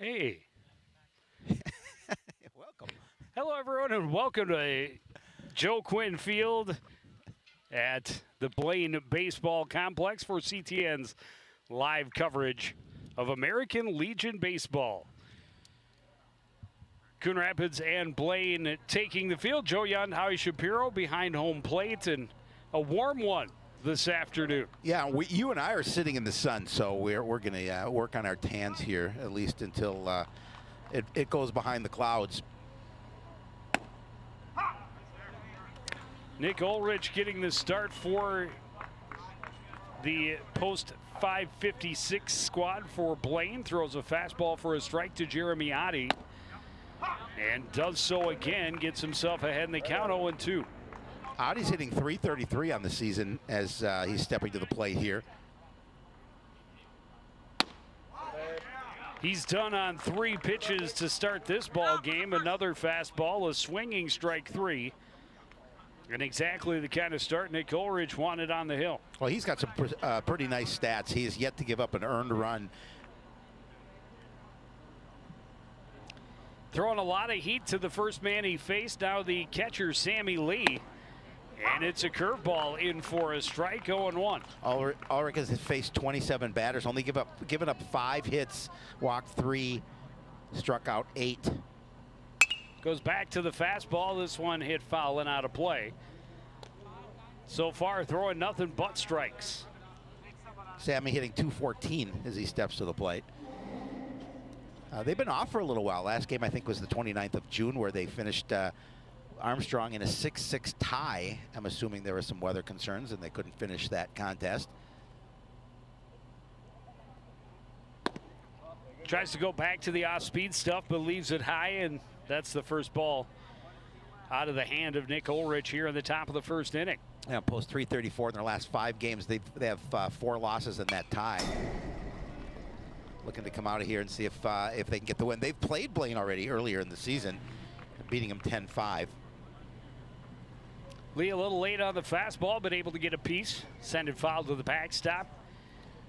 Hey, Welcome. hello everyone, and welcome to Joe Quinn Field at the Blaine Baseball Complex for CTN's live coverage of American Legion Baseball. Coon Rapids and Blaine taking the field. Joe Young, Howie Shapiro behind home plate, and a warm one this afternoon. Yeah, you and I are sitting in the sun, so we're going to work on our tans here at least until it goes behind the clouds. Nick Ulrich getting the start for the post 556 squad for Blaine. Throws a fastball for a strike to Jeremiotti. And does so again. Gets himself ahead in the count 0-2. Adi's hitting .333 on the season as he's stepping to the plate here. He's done on 3 pitches to start this ball game. Another fastball, a swinging strike 3. And exactly the kind of start Nick Ulrich wanted on the hill. Well, he's got some pretty nice stats. He has yet to give up an earned run. Throwing a lot of heat to the first man he faced. Now the catcher, Sammy Lee. And it's a curveball in for a strike, 0-1. Ulrich has faced 27 batters, only given up 5 hits, walked 3, struck out 8. Goes back to the fastball. This one hit foul and out of play. So far, throwing nothing but strikes. Sammy hitting .214 as he steps to the plate. They've been off for a little while. Last game, I think, was the 29th of June, where they finished Armstrong in a 6-6 tie. I'm assuming there were some weather concerns, and they couldn't finish that contest. Tries to go back to the off-speed stuff, but leaves it high, and that's the first ball out of the hand of Nick Ulrich here in the top of the first inning. Yeah, post .334 in their last 5 games. They have 4 losses in that tie. Looking to come out of here and see if they can get the win. They've played Blaine already earlier in the season, beating them 10-5. Lee a little late on the fastball, but able to get a piece. Send it foul to the backstop.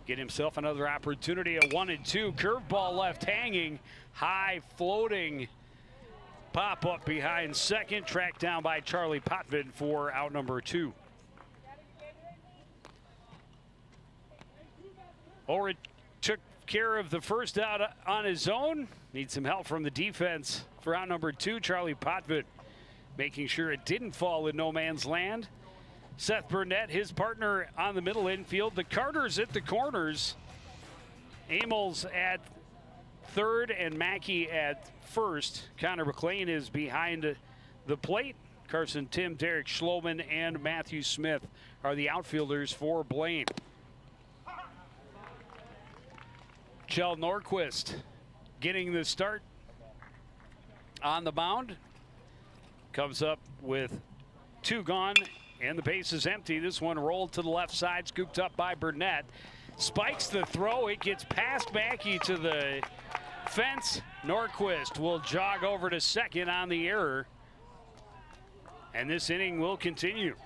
Get himself another opportunity. A 1-2 curveball left hanging, high floating pop up behind second, tracked down by Charlie Potvin for out number 2. Ulrich took care of the first out on his own. Needs some help from the defense for out number 2. Charlie Potvin making sure it didn't fall in no man's land. Seth Burnett, his partner on the middle infield. The Carters at the corners. Amels at third and Mackey at first. Connor McLean is behind the plate. Carson Tim, Derek Schloman, and Matthew Smith are the outfielders for Blaine. Kjell Norquist getting the start on the mound. Comes up with 2 gone, and the base is empty. This one rolled to the left side, scooped up by Burnett. Spikes the throw. It gets past Mackey to the fence. Norquist will jog over to second on the error. And this inning will continue.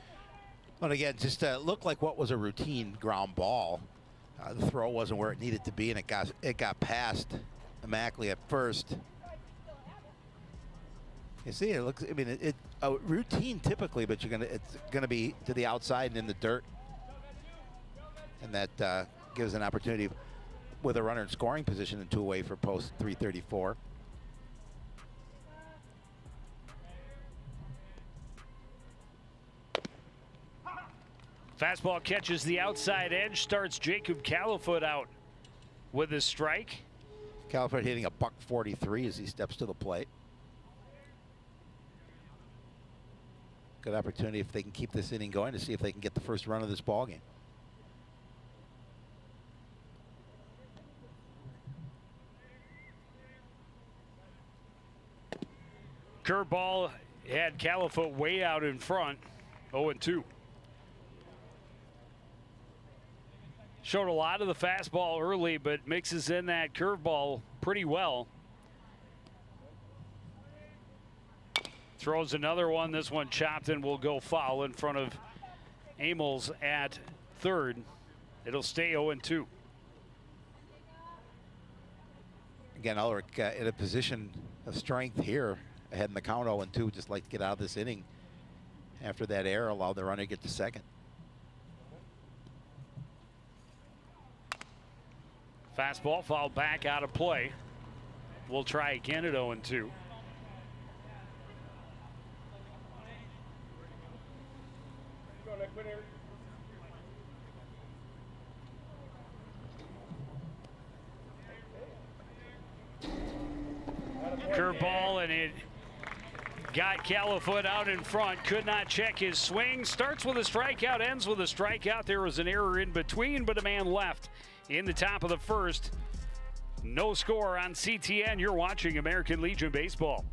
But again, just looked like what was a routine ground ball. The throw wasn't where it needed to be, and it got past Mackley at first. You see, it looks. I mean, it's a routine typically, but it's gonna be to the outside and in the dirt, and that gives an opportunity with a runner in scoring position and 2 away for post .334. Fastball catches the outside edge, starts Jacob Califoot out with a strike. Califoot hitting a .143 as he steps to the plate. Good opportunity if they can keep this inning going to see if they can get the first run of this ball game. Curveball had Califoot way out in front, 0-2. Showed a lot of the fastball early, but mixes in that curveball pretty well. Throws another one. This one chopped and will go foul in front of Amels at third. It'll stay 0-2. Again, Ulrich in a position of strength here, ahead in the count 0-2, just like to get out of this inning. After that error, allow the runner to get to second. Fastball fouled back out of play. We'll try again at 0-2. Curveball, and it got Califoot out in front. Could not check his swing. Starts with a strikeout, ends with a strikeout. There was an error in between, but a man left in the top of the first. No score on CTN. You're watching American Legion Baseball.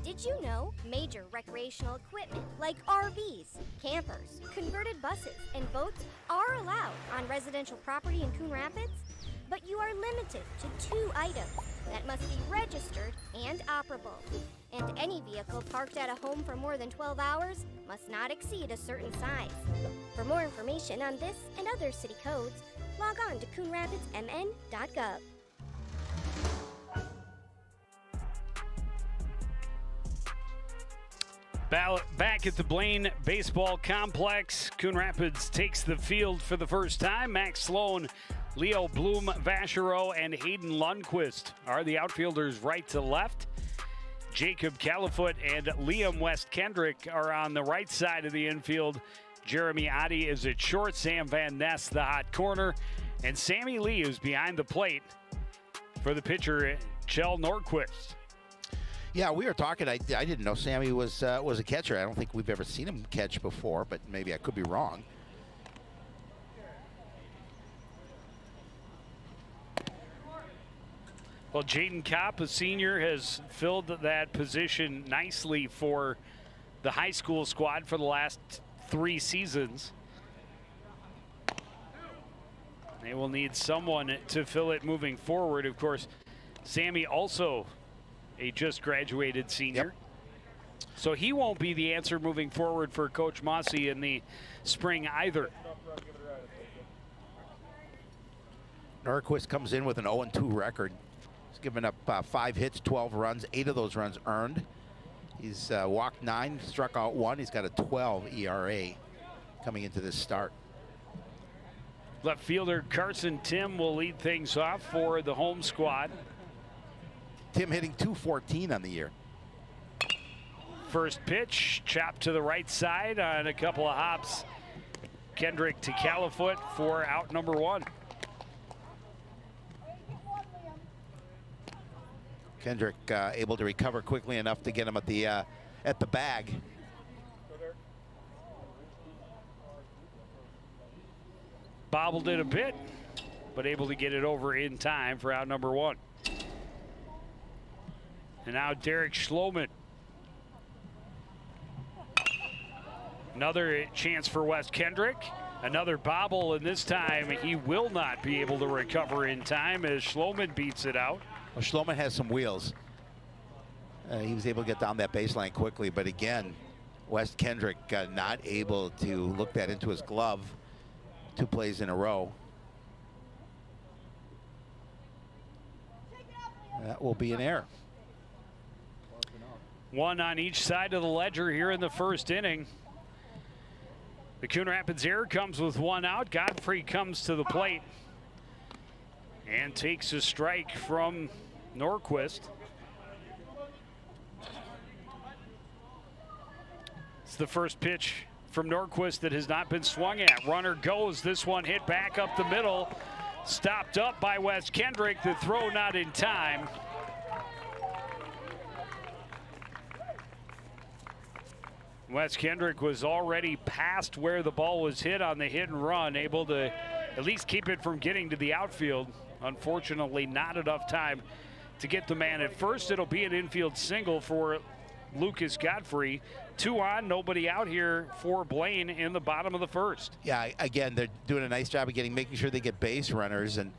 Did you know major recreational equipment like RVs, campers, converted buses, and boats are allowed on residential property in Coon Rapids? But you are limited to 2 items that must be registered and operable. And any vehicle parked at a home for more than 12 hours must not exceed a certain size. For more information on this and other city codes, log on to coonrapidsmn.gov. Back at the Blaine Baseball Complex, Coon Rapids takes the field for the first time. Max Sloan, Leo Bloom-Vachereau, and Hayden Lundquist are the outfielders right to left. Jacob Califoot and Liam West Kendrick are on the right side of the infield. Jeremy Oddie is at short, Sam Van Ness the hot corner, and Sammy Lee is behind the plate for the pitcher, Kjell Nordquist. Yeah, we were talking. I didn't know Sammy was a catcher. I don't think we've ever seen him catch before, but maybe I could be wrong. Well, Jaden Kopp, a senior, has filled that position nicely for the high school squad for the last 3 seasons. They will need someone to fill it moving forward. Of course, Sammy also a just graduated senior. Yep. So he won't be the answer moving forward for Coach Mossy in the spring either. Nordquist comes in with an 0-2 record. He's given up 5 hits, 12 runs, 8 of those runs earned. He's walked 9, struck out 1. He's got a 12 ERA coming into this start. Left fielder Carson Tim will lead things off for the home squad. Tim hitting .214 on the year. First pitch, chopped to the right side on a couple of hops. Kendrick to Califoot for out number 1. Kendrick able to recover quickly enough to get him at the bag. Bobbled it a bit, but able to get it over in time for out number 1. And now Derek Schloman. Another chance for Wes Kendrick. Another bobble, and this time he will not be able to recover in time as Schloman beats it out. Well, Schloman has some wheels. He was able to get down that baseline quickly, but again, Wes Kendrick not able to look that into his glove 2 plays in a row. That will be an error. 1 on each side of the ledger here in the first inning. The Coon Rapids error comes with 1 out. Godfrey comes to the plate and takes a strike from Nordquist. It's the first pitch from Nordquist that has not been swung at. Runner goes. This one hit back up the middle. Stopped up by Wes Kendrick. The throw not in time. Wes Kendrick was already past where the ball was hit on the hit and run, able to at least keep it from getting to the outfield. Unfortunately, not enough time to get the man at first. It'll be an infield single for Lucas Godfrey. 2 on, nobody out here for Blaine in the bottom of the first. Yeah, again, they're doing a nice job of making sure they get base runners and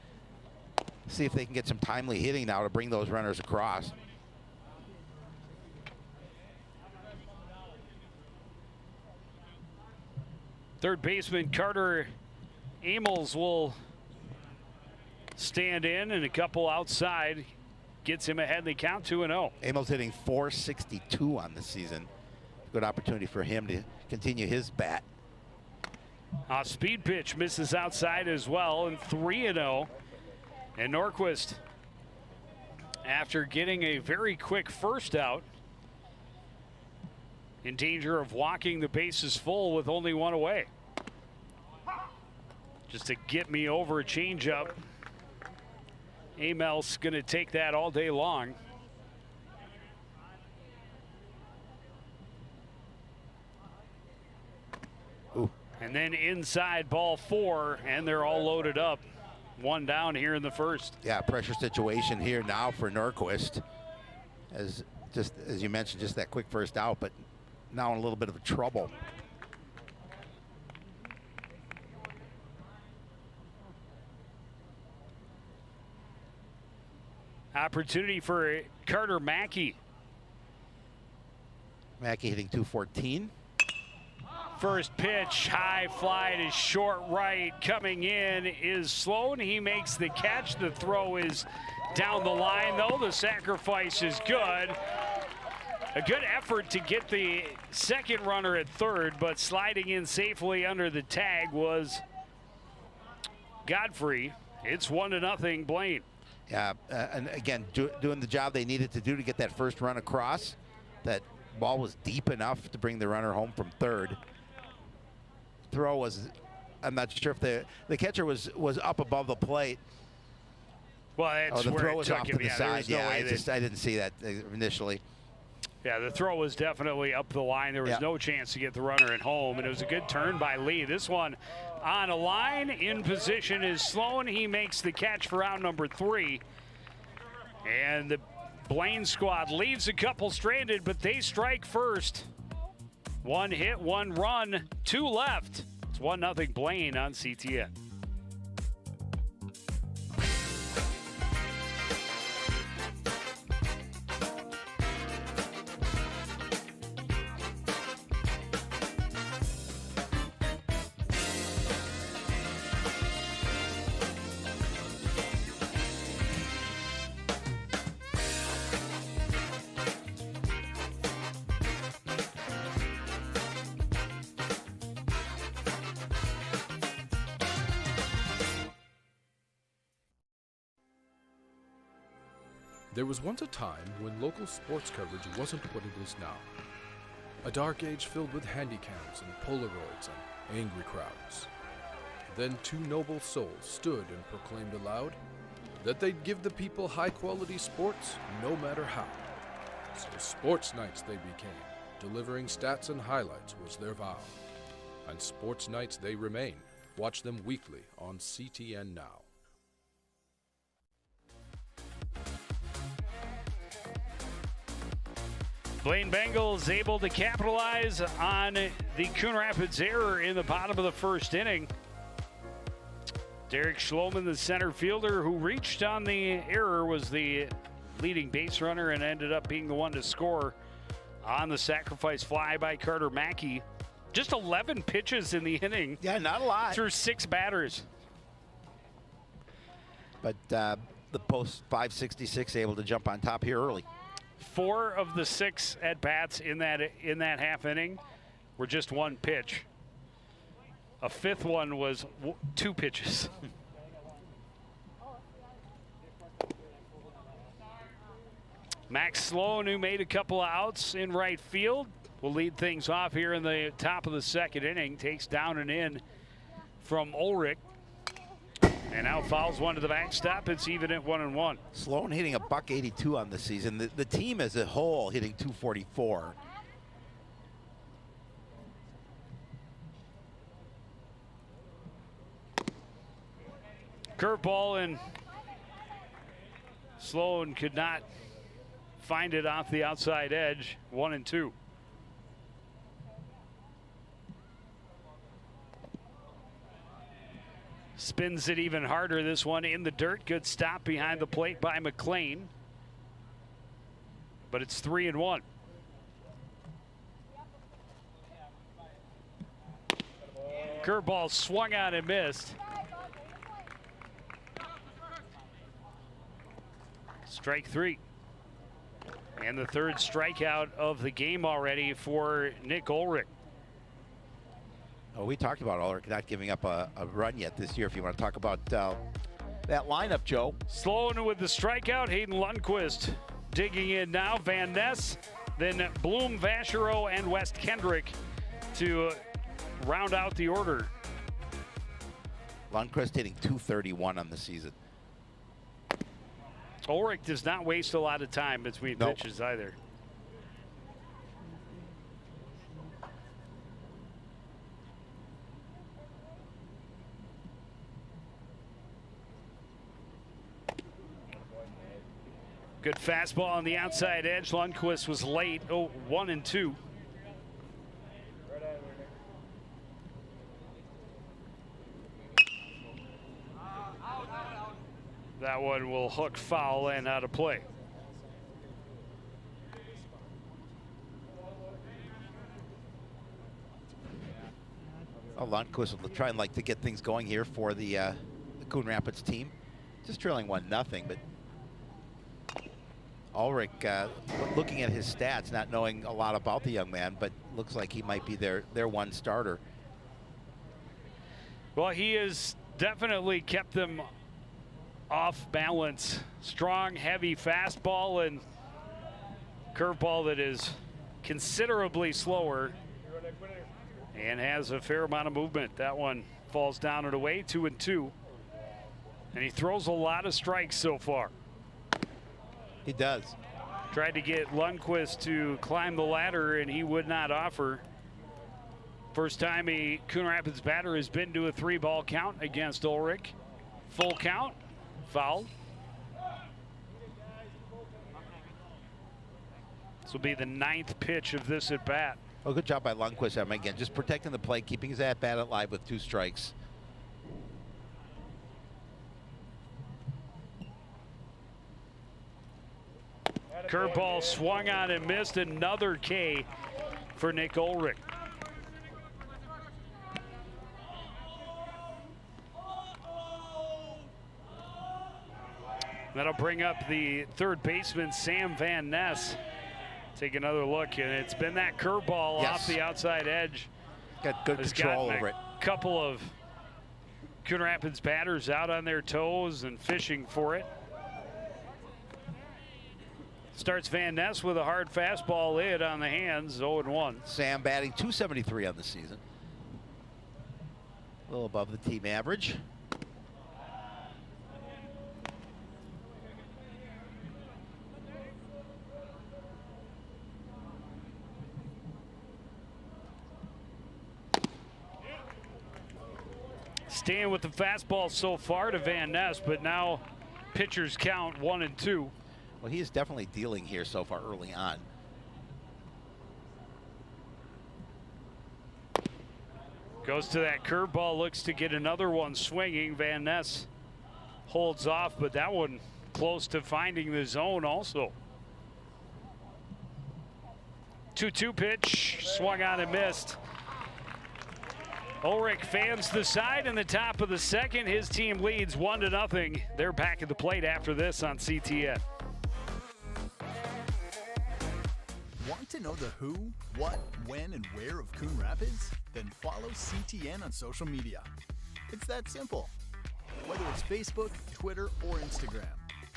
see if they can get some timely hitting now to bring those runners across. Third baseman Carter Amels will stand in, and a couple outside gets him ahead. They count 2-0. Amels hitting .462 on the season. Good opportunity for him to continue his bat. A speed pitch misses outside as well, and 3-0. And Norquist, after getting a very quick first out, in danger of walking the bases full with only 1 away. Just to get me over a changeup. Amels going to take that all day long. Ooh. And then inside, ball 4, and they're all loaded up. 1 down here in the first. Yeah, pressure situation here now for Norquist. As you mentioned, just that quick first out, but now in a little bit of trouble. Opportunity for Carter Mackey. Mackey hitting .214. First pitch, high fly to short right. Coming in is Sloan. He makes the catch. The throw is down the line, though. The sacrifice is good. A good effort to get the second runner at third, but sliding in safely under the tag was Godfrey. It's 1-0 Blaine. Yeah, and again, doing the job they needed to do to get that first run across. That ball was deep enough to bring the runner home from third. Throw was, I'm not sure if the catcher was up above the plate. Well, that's the where throw it was took off him. to the Yeah, side. no Yeah, way I didn't see that initially. Yeah, the throw was definitely up the line. There was no chance to get the runner at home, and it was a good turn by Lee. This one on a line. In position is Sloan. He makes the catch for out number 3. And the Blaine squad leaves a couple stranded, but they strike first. 1 hit, 1 run, 2 left. It's 1-0 Blaine on CTN. There was once a time when local sports coverage wasn't what it is now. A dark age filled with handycams and Polaroids and angry crowds. Then 2 noble souls stood and proclaimed aloud that they'd give the people high-quality sports no matter how. So Sports Nights they became. Delivering stats and highlights was their vow. And Sports Nights they remain. Watch them weekly on CTN Now. Blaine Bengals able to capitalize on the Coon Rapids error in the bottom of the first inning. Derek Schloman, the center fielder who reached on the error, was the leading base runner and ended up being the one to score on the sacrifice fly by Carter Mackey. Just 11 pitches in the inning. Yeah, not a lot. Through 6 batters. But the post .566 able to jump on top here early. 4 of the 6 at-bats in that half inning were just 1 pitch. A 5th one was 2 pitches. Max Sloan, who made a couple of outs in right field, will lead things off here in the top of the second inning. Takes down and in from Ulrich. And now fouls one to the backstop. It's even at 1-1. Sloan hitting a .182 on the season. The team as a whole hitting .244. Curveball, and Sloan could not find it off the outside edge. 1-2. Spins it even harder. This one in the dirt. Good stop behind the plate by McLean. But it's 3-1. Curveball swung on and missed. Strike 3. And the third strikeout of the game already for Nick Ulrich. Oh, we talked about Ulrich not giving up a run yet this year. If you want to talk about that lineup, Joe. Sloan with the strikeout. Hayden Lundqvist digging in now. Van Ness, then Bloom, Vachereau, and West Kendrick to round out the order. Lundqvist hitting .231 on the season. Ulrich does not waste a lot of time between pitches either. Good fastball on the outside edge. Lundqvist was late. 1-2. That one will hook foul and out of play. Lundqvist will try and like to get things going here for the Coon Rapids team. Just trailing 1-0, but Ulrich, looking at his stats, not knowing a lot about the young man, but looks like he might be their one starter. Well, he has definitely kept them off balance. Strong, heavy fastball and curveball that is considerably slower and has a fair amount of movement. That one falls down and away. 2-2. And he throws a lot of strikes so far. He does. Tried to get Lundqvist to climb the ladder, and he would not offer. First time a Coon Rapids batter has been to a 3-ball count against Ulrich. Full count, foul. This will be the 9th pitch of this at bat. Oh, good job by Lundqvist. Again, just protecting the plate, keeping his at bat alive with 2 strikes. Curveball swung on and missed. Another K for Nick Ulrich. That'll bring up the third baseman, Sam Van Ness. Take another look, and it's been that curveball off the outside edge. Got good control over it. A couple of Coon Rapids batters out on their toes and fishing for it. Starts Van Ness with a hard fastball in on the hands, 0-1. Sam batting .273 on the season. A little above the team average. Staying with the fastball so far to Van Ness, but now pitchers count 1-2. Well, he is definitely dealing here so far early on. Goes to that curveball, looks to get another one swinging. Van Ness holds off, but that one close to finding the zone also. 2-2 pitch, swung on and missed. Ulrich fans the side in the top of the second. His team leads 1-0. They're back at the plate after this on CTN. Want to know the who, what, when, and where of Coon Rapids? Then follow CTN on social media. It's that simple. Whether it's Facebook, Twitter, or Instagram,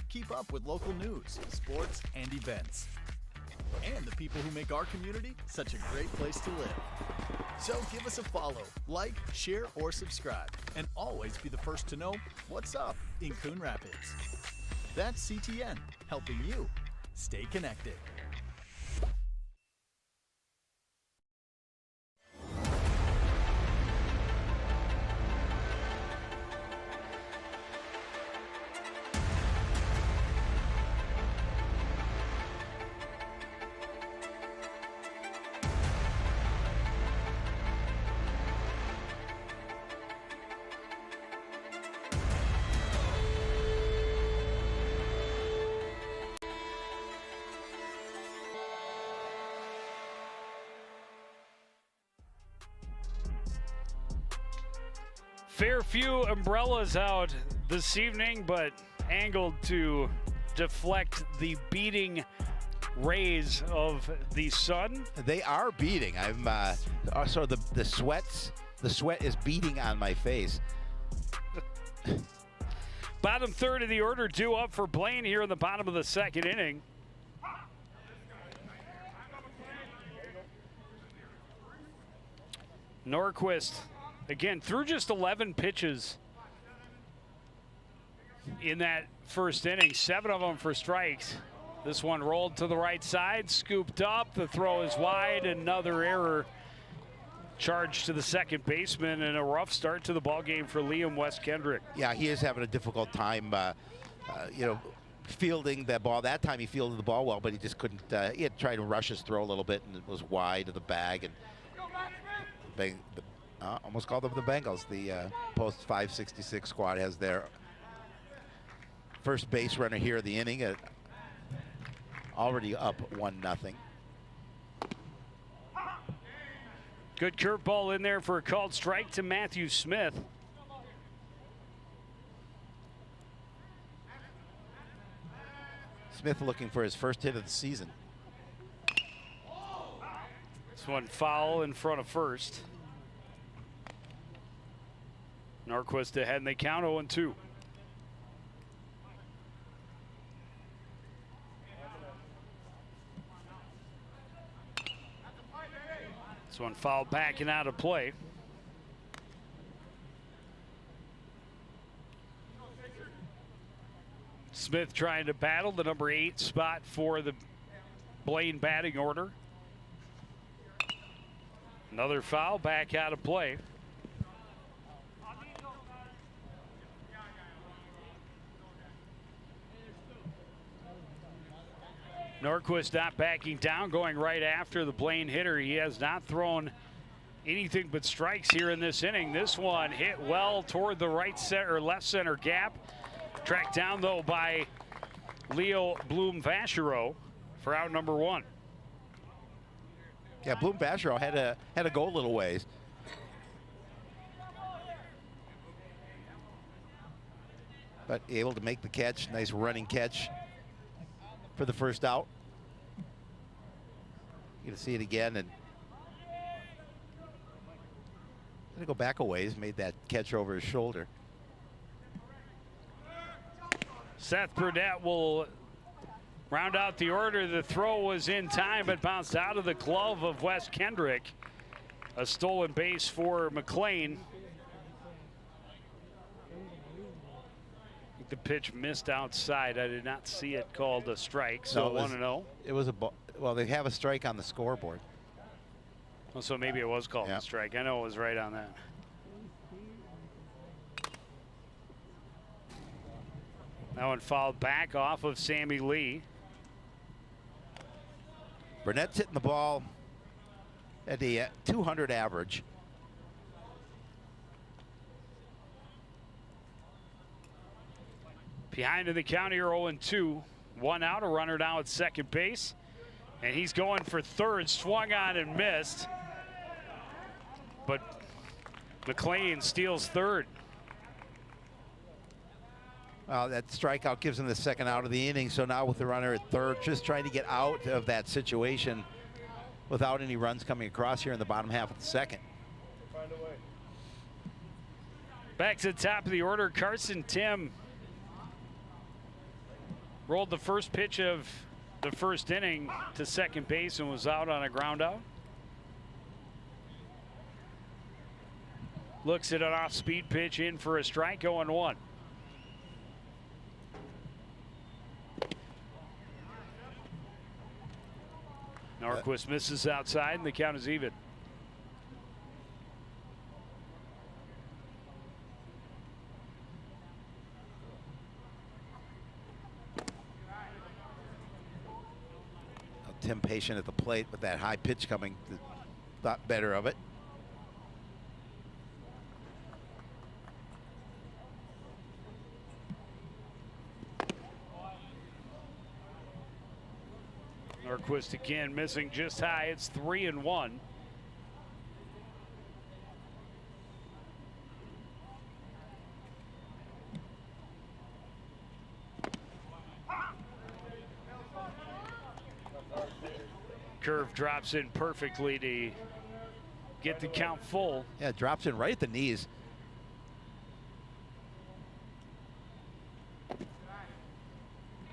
keep up with local news, sports, and events. And the people who make our community such a great place to live. So give us a follow, like, share, or subscribe, and always be the first to know what's up in Coon Rapids. That's CTN, helping you stay connected. fair few umbrellas out this evening, but angled to deflect the beating rays of the sun. They are beating. I'm so the sweat is beating on my face. Bottom third of the order due up for Blaine here in the bottom of the second inning. Norquist, again, threw just 11 pitches in that first inning, 7 of them for strikes. This one rolled to the right side, scooped up. The throw is wide. Another error charged to the second baseman, and a rough start to the ball game for Liam West Kendrick. Yeah, he is having a difficult time, fielding that ball. That time he fielded the ball well, but he just couldn't. He had tried to rush his throw a little bit, and it was wide of the bag. And almost called them the Bengals. The post 566 squad has their first base runner here of the inning, already up 1-0. Good curveball in there for a called strike to Matthew Smith. Smith looking for his first hit of the season. This one foul in front of first. Norquist ahead and they count 0-2. This one fouled back and out of play. Smith trying to battle the number 8 spot for the Blaine batting order. Another foul back out of play. Norquist not backing down, going right after the Blaine hitter. He has not thrown anything but strikes here in this inning. This one hit well toward the right center or left center gap. Tracked down though by Leo Bloom-Vachereau for out number 1. Yeah, Bloom-Vachereau had to go a little ways. But able to make the catch. Nice running catch for the first out. You can see it again, and gonna go back a ways. Made that catch over his shoulder. Seth Burdett will round out the order. The throw was in time, but bounced out of the glove of Wes Kendrick. A stolen base for McLean. The pitch missed outside. I did not see it called a strike, so 1-0. It was a ball. Well, they have a strike on the scoreboard. Well, so maybe it was called a strike. I know it was right on that. That one fouled back off of Sammy Lee. Burnett's hitting the ball at the 200 average. Behind in the count here, 0-2. 1 out, a runner now at second base. And he's going for third, swung on and missed. But McLean steals third. Well, that strikeout gives him the second out of the inning. So now with the runner at third, just trying to get out of that situation without any runs coming across here in the bottom half of the second. Back to the top of the order, Carson Tim rolled the first pitch of the first inning to second base and was out on a ground out. Looks at an off-speed pitch in for a strike, 0-1. Norquist misses outside and the count is even. Tim patient at the plate with that high pitch coming. Thought better of it. Norquist again missing just high. It's 3-1. Curve drops in perfectly to get the count full. Yeah, it drops in right at the knees.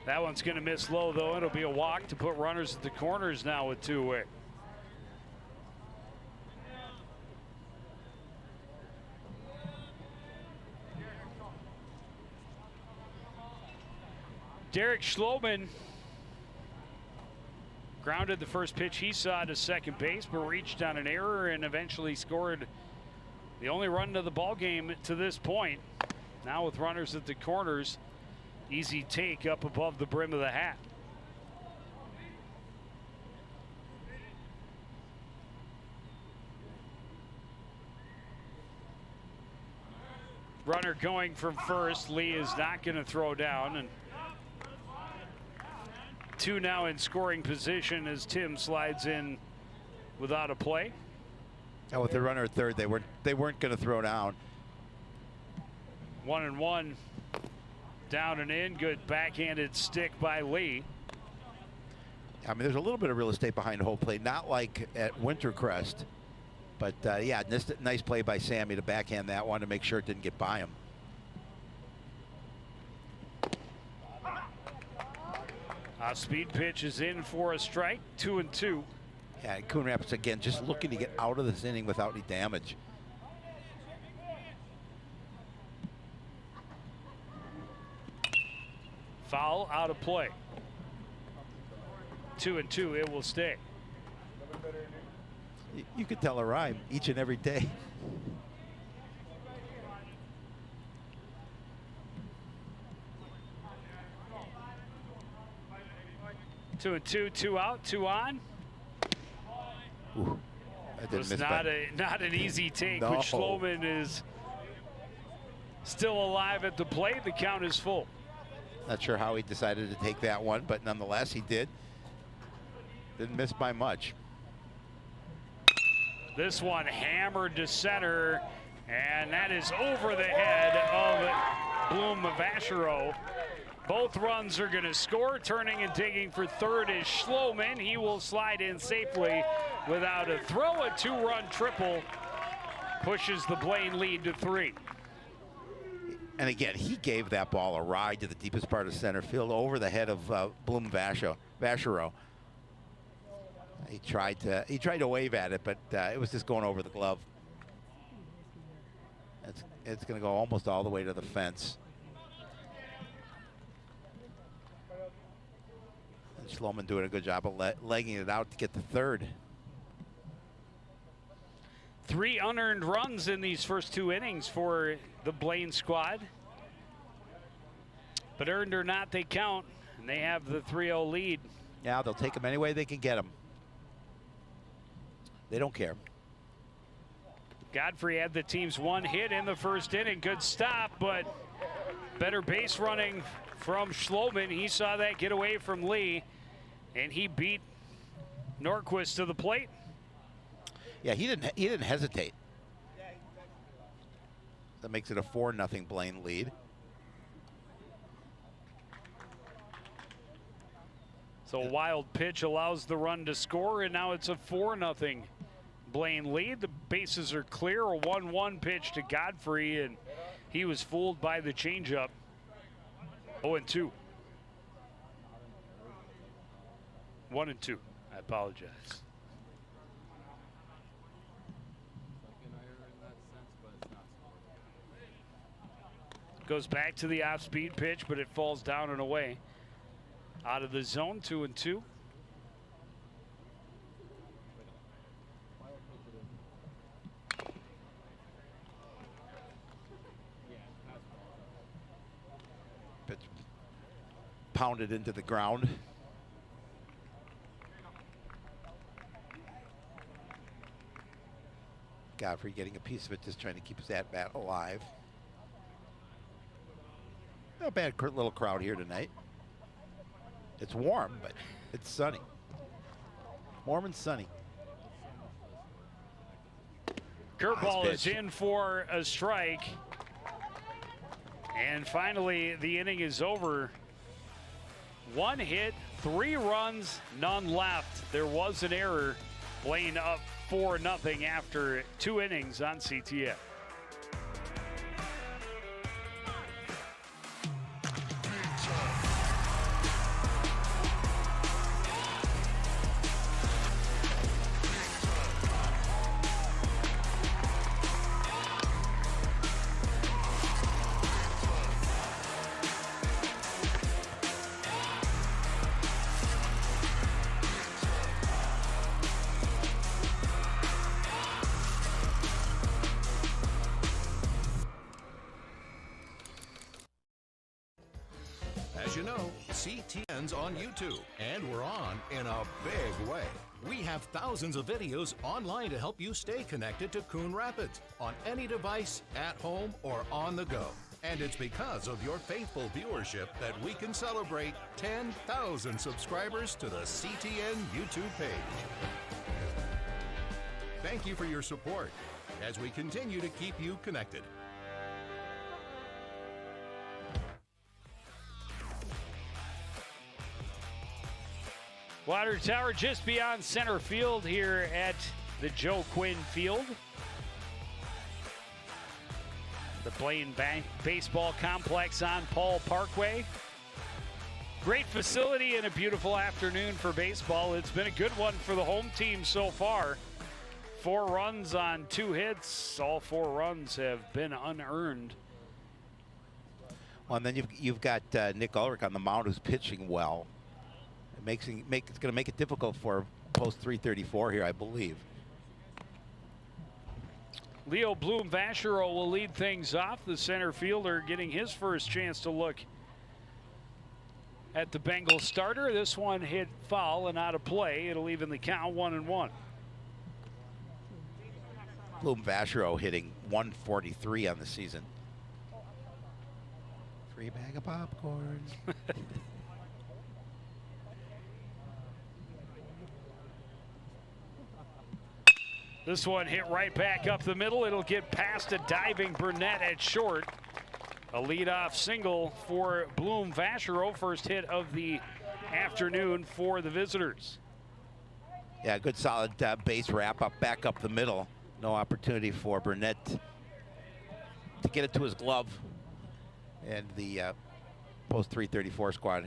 That one's going to miss low, though. It'll be a walk to put runners at the corners now with 2 away. Derek Schloman grounded the first pitch he saw to second base, but reached on an error and eventually scored the only run of the ball game to this point. Now with runners at the corners, easy take up above the brim of the hat. Runner going from first. Lee is not going to throw down, and 2 now in scoring position as Tim slides in without a play. Now with the runner at third, they weren't going to throw down. 1-1, down and in. Good backhanded stick by Lee. I mean, there's a little bit of real estate behind the whole play, not like at Wintercrest, but yeah, nice play by Sammy to backhand that one to make sure it didn't get by him. Speed pitch is in for a strike, 2-2. Yeah, Coon Rapids again just looking to get out of this inning without any damage. Foul, out of play. 2-2, it will stay. You could tell a rhyme each and every day. Two and two, 2 out, 2 on. Ooh, that didn't was miss not an easy take, No. but Schloman is still alive at the plate. The count is full. Not sure how he decided to take that one, but nonetheless he did. Didn't miss by much. This one hammered to center, and that is over the head of Bloom Vashero. Both runs are going to score. Turning and digging for third is Schloman. He will slide in safely without a throw. A 2-run triple pushes the Blaine lead to 3. And again, he gave that ball a ride to the deepest part of center field over the head of Bloom Vashero. He tried to wave at it, but it was just going over the glove. It's going to go almost all the way to the fence. And Schloman doing a good job of legging it out to get the third. 3 unearned runs in these first 2 innings for the Blaine squad. But earned or not, they count, and they have the 3-0 lead. Yeah, they'll take them any way they can get them. They don't care. Godfrey had the team's 1 hit in the first inning. Good stop, but better base running from Schloman. He saw that get away from Lee, and he beat Norquist to the plate. Yeah, he didn't hesitate. That makes it a 4-0 Blaine lead. So a wild pitch allows the run to score, and now it's a 4-0 Blaine lead. The bases are clear. A 1-1 pitch to Godfrey, and he was fooled by the changeup. 0-2. 1-2. I apologize. Goes back to the off-speed pitch, but it falls down and away. Out of the zone, 2-2. Pitch pounded into the ground. Godfrey getting a piece of it, just trying to keep his at-bat alive. Not a bad little crowd here tonight. It's warm, but it's sunny. Warm and sunny. Curveball Nice is pitch. in for a strike. And finally, the inning is over. 1 hit, 3 runs, none left. There was an error. Blaine up 4-0 after 2 innings on CTN. As you know, CTN's on YouTube, and we're on in a big way. We have thousands of videos online to help you stay connected to Coon Rapids on any device, at home, or on the go. And it's because of your faithful viewership that we can celebrate 10,000 subscribers to the CTN YouTube page. Thank you for your support as we continue to keep you connected. Water tower just beyond center field here at the Joe Quinn Field. The Blaine Baseball Complex on Paul Parkway. Great facility and a beautiful afternoon for baseball. It's been a good one for the home team so far. 4 runs on 2 hits. All 4 runs have been unearned. Well, and then you've got Nick Ulrich on the mound who's pitching well. It's going to make it difficult for post 334 here, I believe. Leo Bloom-Vachereau will lead things off. The center fielder getting his first chance to look at the Bengals starter. This one hit foul and out of play. It'll even the count 1-1. Bloom-Vachereau hitting 143 on the season. 3 bag of popcorn. This one hit right back up the middle. It'll get past a diving Burnett at short. A leadoff single for Bloom-Vachereau. First hit of the afternoon for the visitors. Yeah, good solid base wrap up back up the middle. No opportunity for Burnett to get it to his glove. And the post 334 squad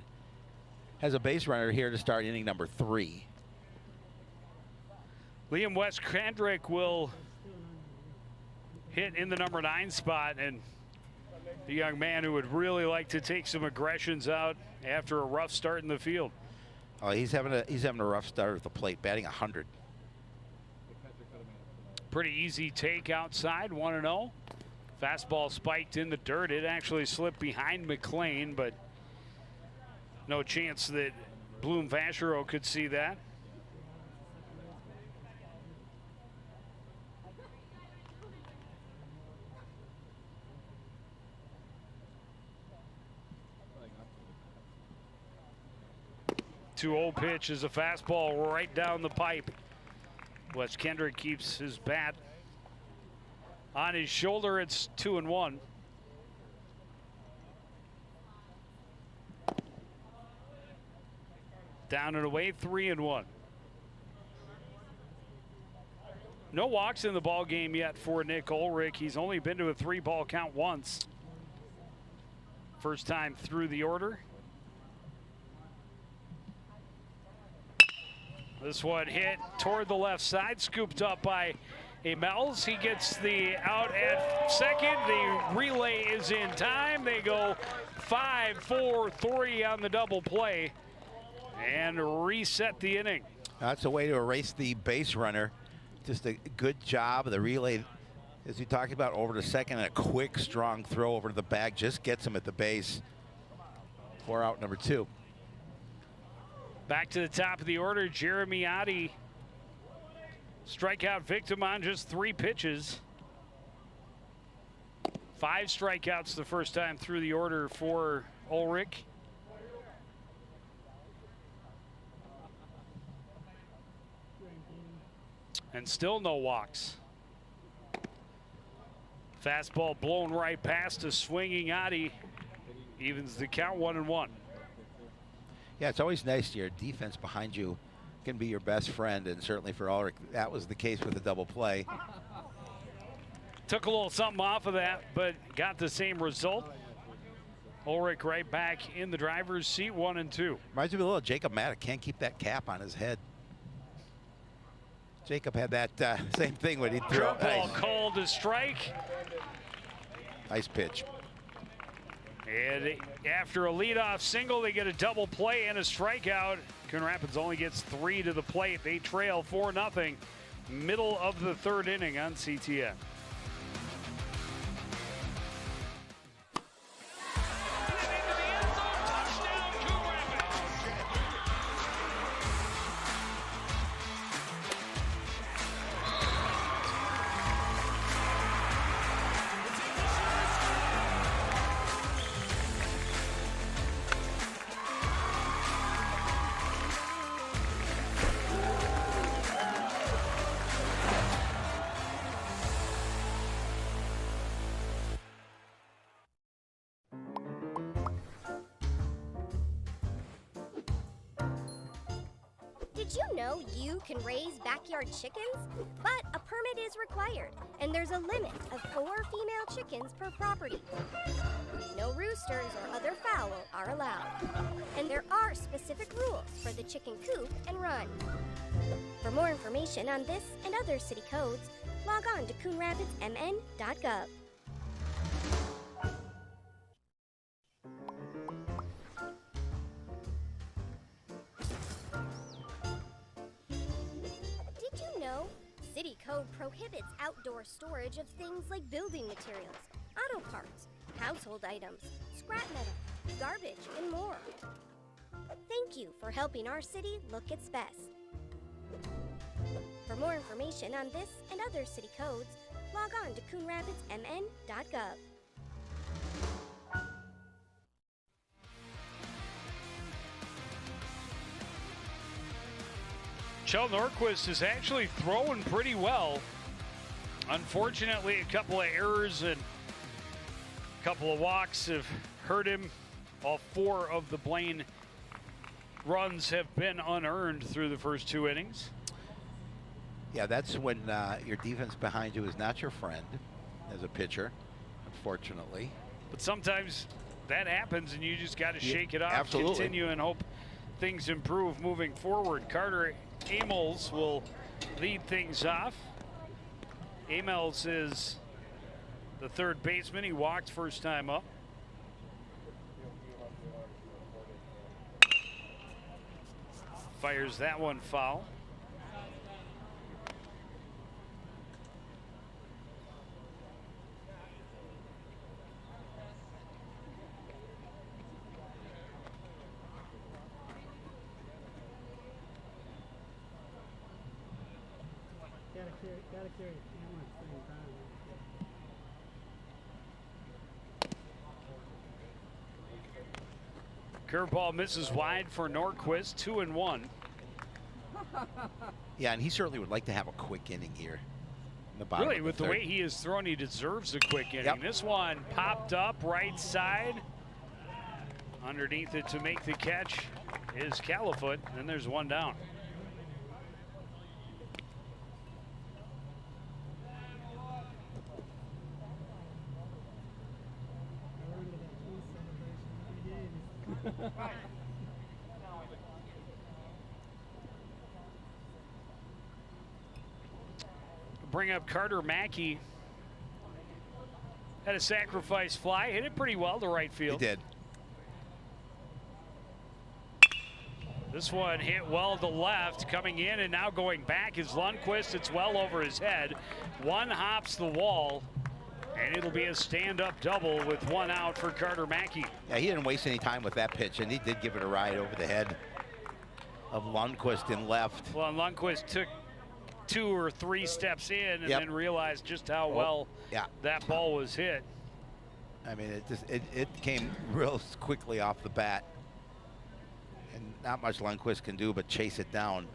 has a base runner here to start inning number 3. Liam West Kendrick will hit in the number 9 spot, and the young man who would really like to take some aggressions out after a rough start in the field. Oh, he's having a rough start at the plate, batting 100. Pretty easy take outside, 1-0. Fastball spiked in the dirt. It actually slipped behind McLean, but no chance that Bloom-Vachereau could see that. Two-0 pitch is a fastball right down the pipe. Wes Kendrick keeps his bat on his shoulder. It's 2-1. Down and away, 3-1. No walks in the ball game yet for Nick Ulrich. He's only been to a 3-ball count once. First time through the order. This one hit toward the left side, scooped up by Amels. He gets the out at second. The relay is in time. They go 5-4-3 on the double play and reset the inning. That's a way to erase the base runner. Just a good job. The relay, as you talked about, over to second, and a quick, strong throw over to the bag just gets him at the base. 4 out, number 2. Back to the top of the order, Jeremy Oddie. Strikeout victim on just 3 pitches. 5 strikeouts the first time through the order for Ulrich. And still no walks. Fastball blown right past a swinging Oddie. Evens the count, 1-1. Yeah, it's always nice. Your defense behind you can be your best friend, and certainly for Ulrich, that was the case with the double play. Took a little something off of that, but got the same result. Ulrich right back in the driver's seat, 1 and 2. Reminds me of a little Jacob Maddock. Can't keep that cap on his head. Jacob had that same thing when he threw. Curveball called to strike. Nice pitch. And after a leadoff single, they get a double play and a strikeout. Coon Rapids only gets 3 to the plate. They trail 4-0. Middle of the 3rd inning on CTN. Did you know you can raise backyard chickens? But a permit is required, and there's a limit of 4 female chickens per property. No roosters or other fowl are allowed. And there are specific rules for the chicken coop and run. For more information on this and other city codes, log on to coonrapidsmn.gov. Did you know city code prohibits outdoor storage of things like building materials, auto parts, household items, scrap metal, garbage, and more? Thank you for helping our city look its best. For more information on this and other city codes, log on to coonrapidsmn.gov. Chell Norquist is actually throwing pretty well. Unfortunately, a couple of errors and a couple of walks have hurt him. All 4 of the Blaine runs have been unearned through the first 2 innings. Yeah, that's when your defense behind you is not your friend as a pitcher, unfortunately. But sometimes that happens and you just got to shake it off, absolutely. Continue, and hope things improve moving forward. Carter Amels will lead things off. Amels is the 3rd baseman. He walked first time up. Fires that one foul. Gotta carry the camera at the same time. Curveball misses wide for Norquist, 2-1. Yeah, and he certainly would like to have a quick inning here. In the bottom Really, of with the 3rd. way he is thrown, he deserves a quick inning. Yep. This one popped up right side. Underneath it to make the catch is Califoot, and there's one down. Bring up Carter Mackey. Had a sacrifice fly, hit it pretty well to right field. He did. This one hit well to left, coming in and now going back is Lundqvist. It's well over his head. One hops the wall, and it'll be a stand-up double with 1 out for Carter Mackey. Yeah, he didn't waste any time with that pitch, and he did give it a ride over the head of Lundqvist in left. Well, and Lundqvist took 2 or 3 steps in and then realized just how well that ball was hit. I mean, it came real quickly off the bat. And not much Lundqvist can do but chase it down.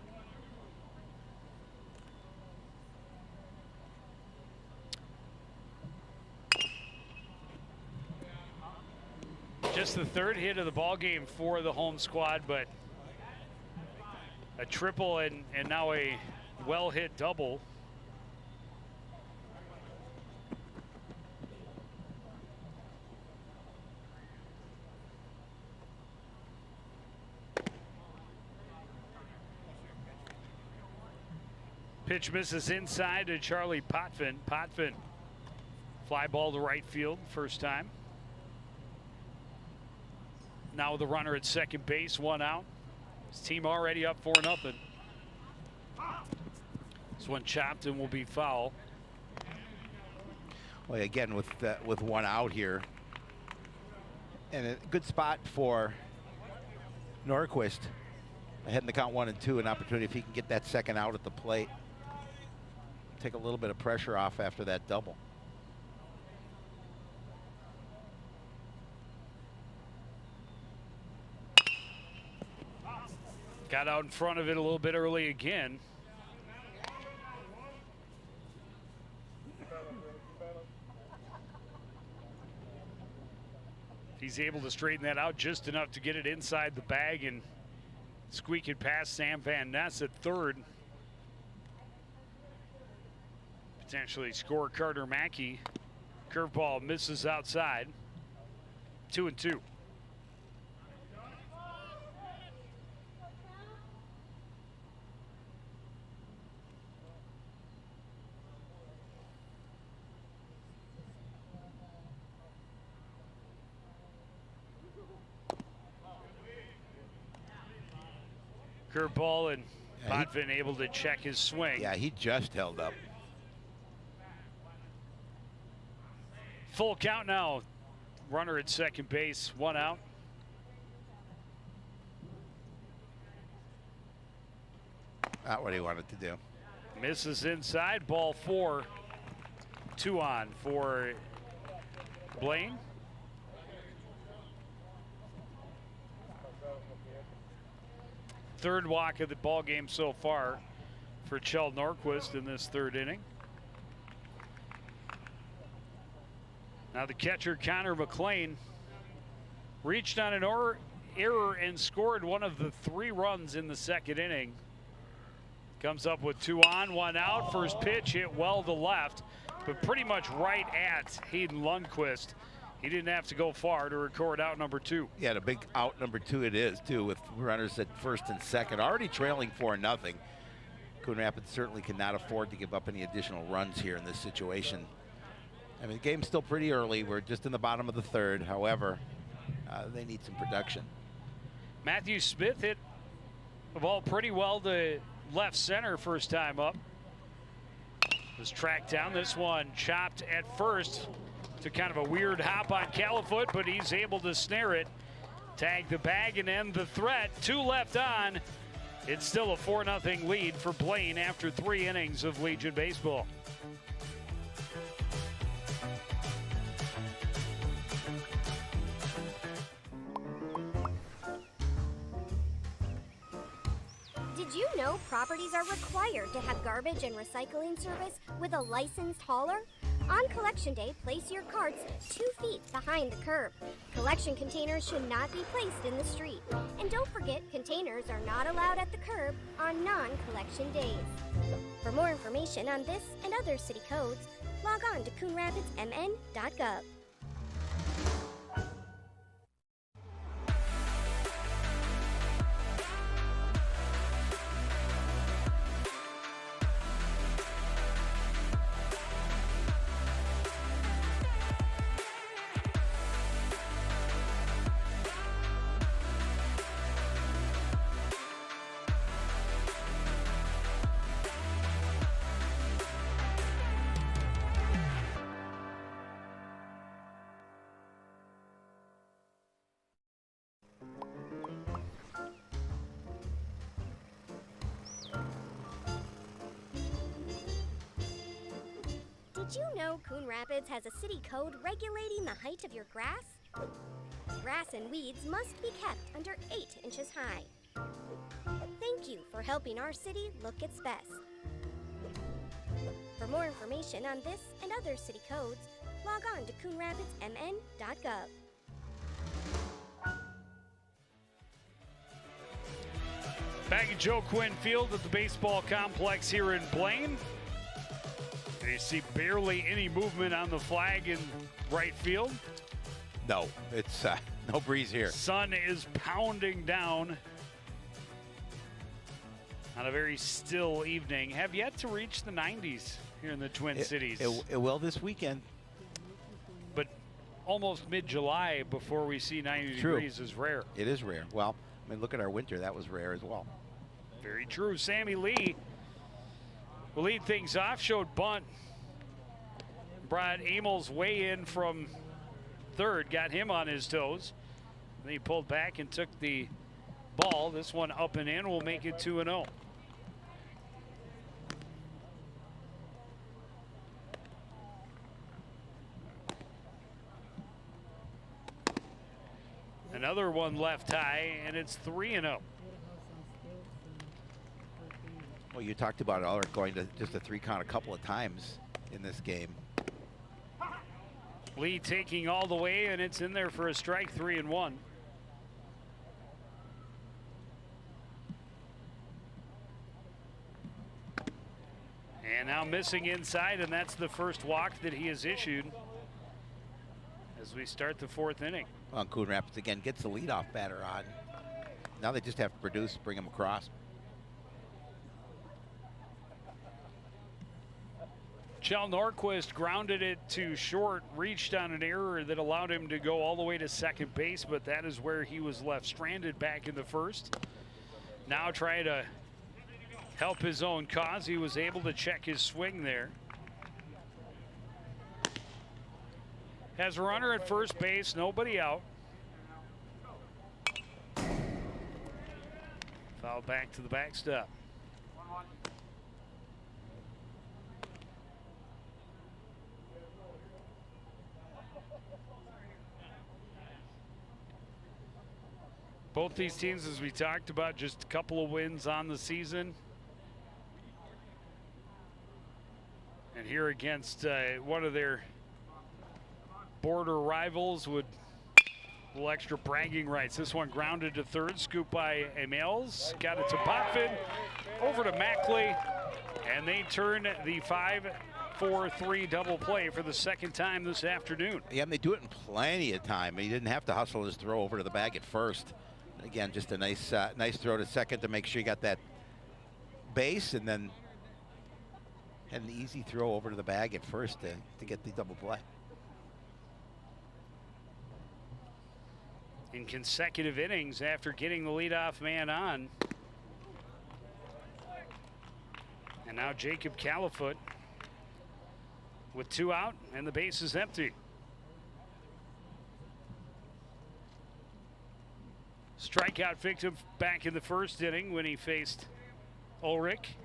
Just Just the third hit of the ball game for the home squad, but a triple and now a well-hit double. Pitch misses inside to Charlie Potvin. Potvin, fly ball to right field, first time. Now the runner at second base, 1 out. His team already up 4-0. This one chopped and will be foul. Well, again, with 1 out here, and a good spot for Norquist ahead in the count 1 and 2. An opportunity if he can get that second out at the plate. Take a little bit of pressure off after that double. Got out in front of it a little bit early again. He's able to straighten that out just enough to get it inside the bag and squeak it past Sam Van Ness at third. Potentially score Carter Mackey. Curveball misses outside. 2-2. Curveball and Potvin able to check his swing. Yeah, he just held up. Full count now. Runner at second base, 1 out. Not what he wanted to do. Misses inside, ball 4. 2 on for Blaine. Third walk of the ball game so far for Kjell Norquist in this third inning. Now the catcher, Connor McLean, reached on an error and scored one of the 3 runs in the second inning. Comes up with 2 on, 1 out. First pitch hit well to left, but pretty much right at Hayden Lundquist. He didn't have to go far to record out number 2. Yeah, the big out number 2 it is, too, with runners at first and second, already trailing 4-0. Coon Rapids certainly cannot afford to give up any additional runs here in this situation. I mean, the game's still pretty early. We're just in the bottom of the third. However, they need some production. Matthew Smith hit the ball pretty well to left center first time up. Was tracked down. This one chopped at first to kind of a weird hop on Califoot, but he's able to snare it, tag the bag, and end the threat. 2 left on. It's still a 4-0 lead for Blaine after 3 innings of Legion baseball. Did you know properties are required to have garbage and recycling service with a licensed hauler? On collection day, place your carts 2 feet behind the curb. Collection containers should not be placed in the street. And don't forget, containers are not allowed at the curb on non-collection days. For more information on this and other city codes, log on to coonrapidsmn.gov. Did you know Coon Rapids has a city code regulating the height of your grass? Grass and weeds must be kept under 8 inches high. Thank you for helping our city look its best. For more information on this and other city codes, log on to coonrapidsmn.gov. Back at Joe Quinn Field at the baseball complex here in Blaine. And you see barely any movement on the flag in right field. No, it's no breeze here. Sun is pounding down on a very still evening. Have yet to reach the 90s here in the Twin Cities. It will this weekend. But almost mid-July before we see 90 degrees is rare. It is rare. Well, I mean, look at our winter. That was rare as well. Very true. Sammy Lee will lead things off. Showed bunt. Brought Amels way in from third. Got him on his toes. Then he pulled back and took the ball. This one up and in will make it 2-0. Another one left high, and it's 3-0. Well, you talked about Ulrich going to just a 3-count a couple of times in this game. Lee taking all the way, and it's in there for a strike, 3-1. And now missing inside, and that's the first walk that he has issued as we start the fourth inning. Well, Coon Rapids again gets the leadoff batter on. Now they just have to produce, bring him across. Kjell Norquist grounded it to short, reached on an error that allowed him to go all the way to second base, but that is where he was left stranded back in the first. Now trying to help his own cause. He was able to check his swing there. Has a runner at first base, nobody out. Foul back to the backstop. Both these teams, as we talked about, just a couple of wins on the season. And here against one of their border rivals with a little extra bragging rights. This one grounded to third, scoop by Amels, got it to Potvin, over to Mackley, and they turn the 5-4-3 double play for the second time this afternoon. Yeah, and they do it in plenty of time. He didn't have to hustle his throw over to the bag at first. Again, just a nice throw to second to make sure you got that base, and then had an easy throw over to the bag at first to get the double play. In consecutive innings after getting the leadoff man on. And now Jacob Califoot with 2 out and the base is empty. Strikeout victim back in the first inning when he faced Ulrich.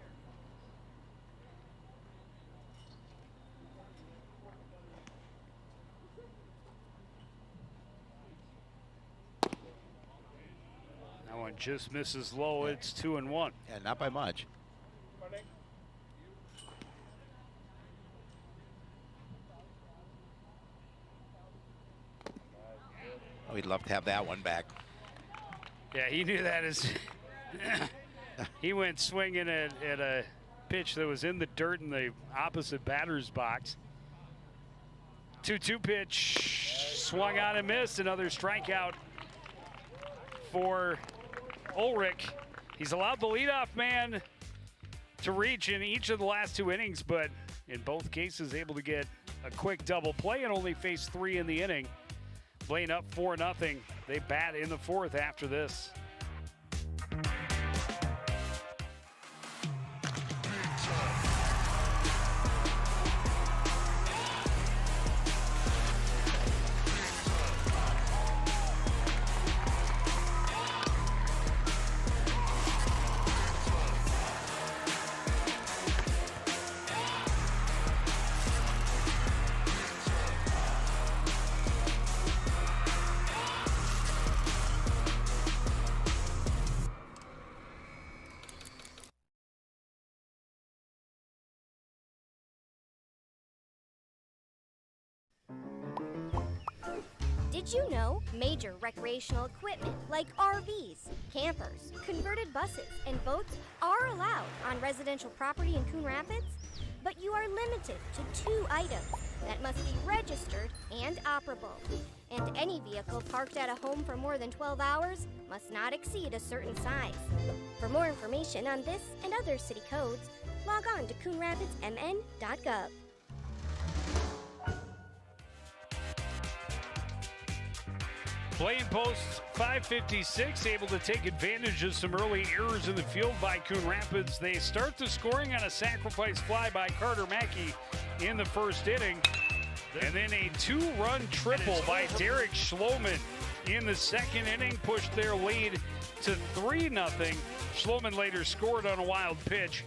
That one just misses low. It's 2-1. Yeah, not by much. Oh, we'd love to have that one back. Yeah, he knew that as he went swinging at a pitch that was in the dirt in the opposite batter's box. 2-2 pitch, swung on and missed. Another strikeout for Ulrich. He's allowed the leadoff man to reach in each of the last 2 innings, but in both cases able to get a quick double play and only face 3 in the inning. Blaine up 4-0. They bat in the fourth after this. Did you know major recreational equipment like RVs, campers, converted buses, and boats are allowed on residential property in Coon Rapids? But you are limited to 2 items that must be registered and operable. And any vehicle parked at a home for more than 12 hours must not exceed a certain size. For more information on this and other city codes, log on to coonrapidsmn.gov. Blaine posts 5:56, able to take advantage of some early errors in the field by Coon Rapids. They start the scoring on a sacrifice fly by Carter Mackey in the first inning. And then a 2-run triple by Derek Schloman in the second inning pushed their lead to 3-0. Schloman later scored on a wild pitch,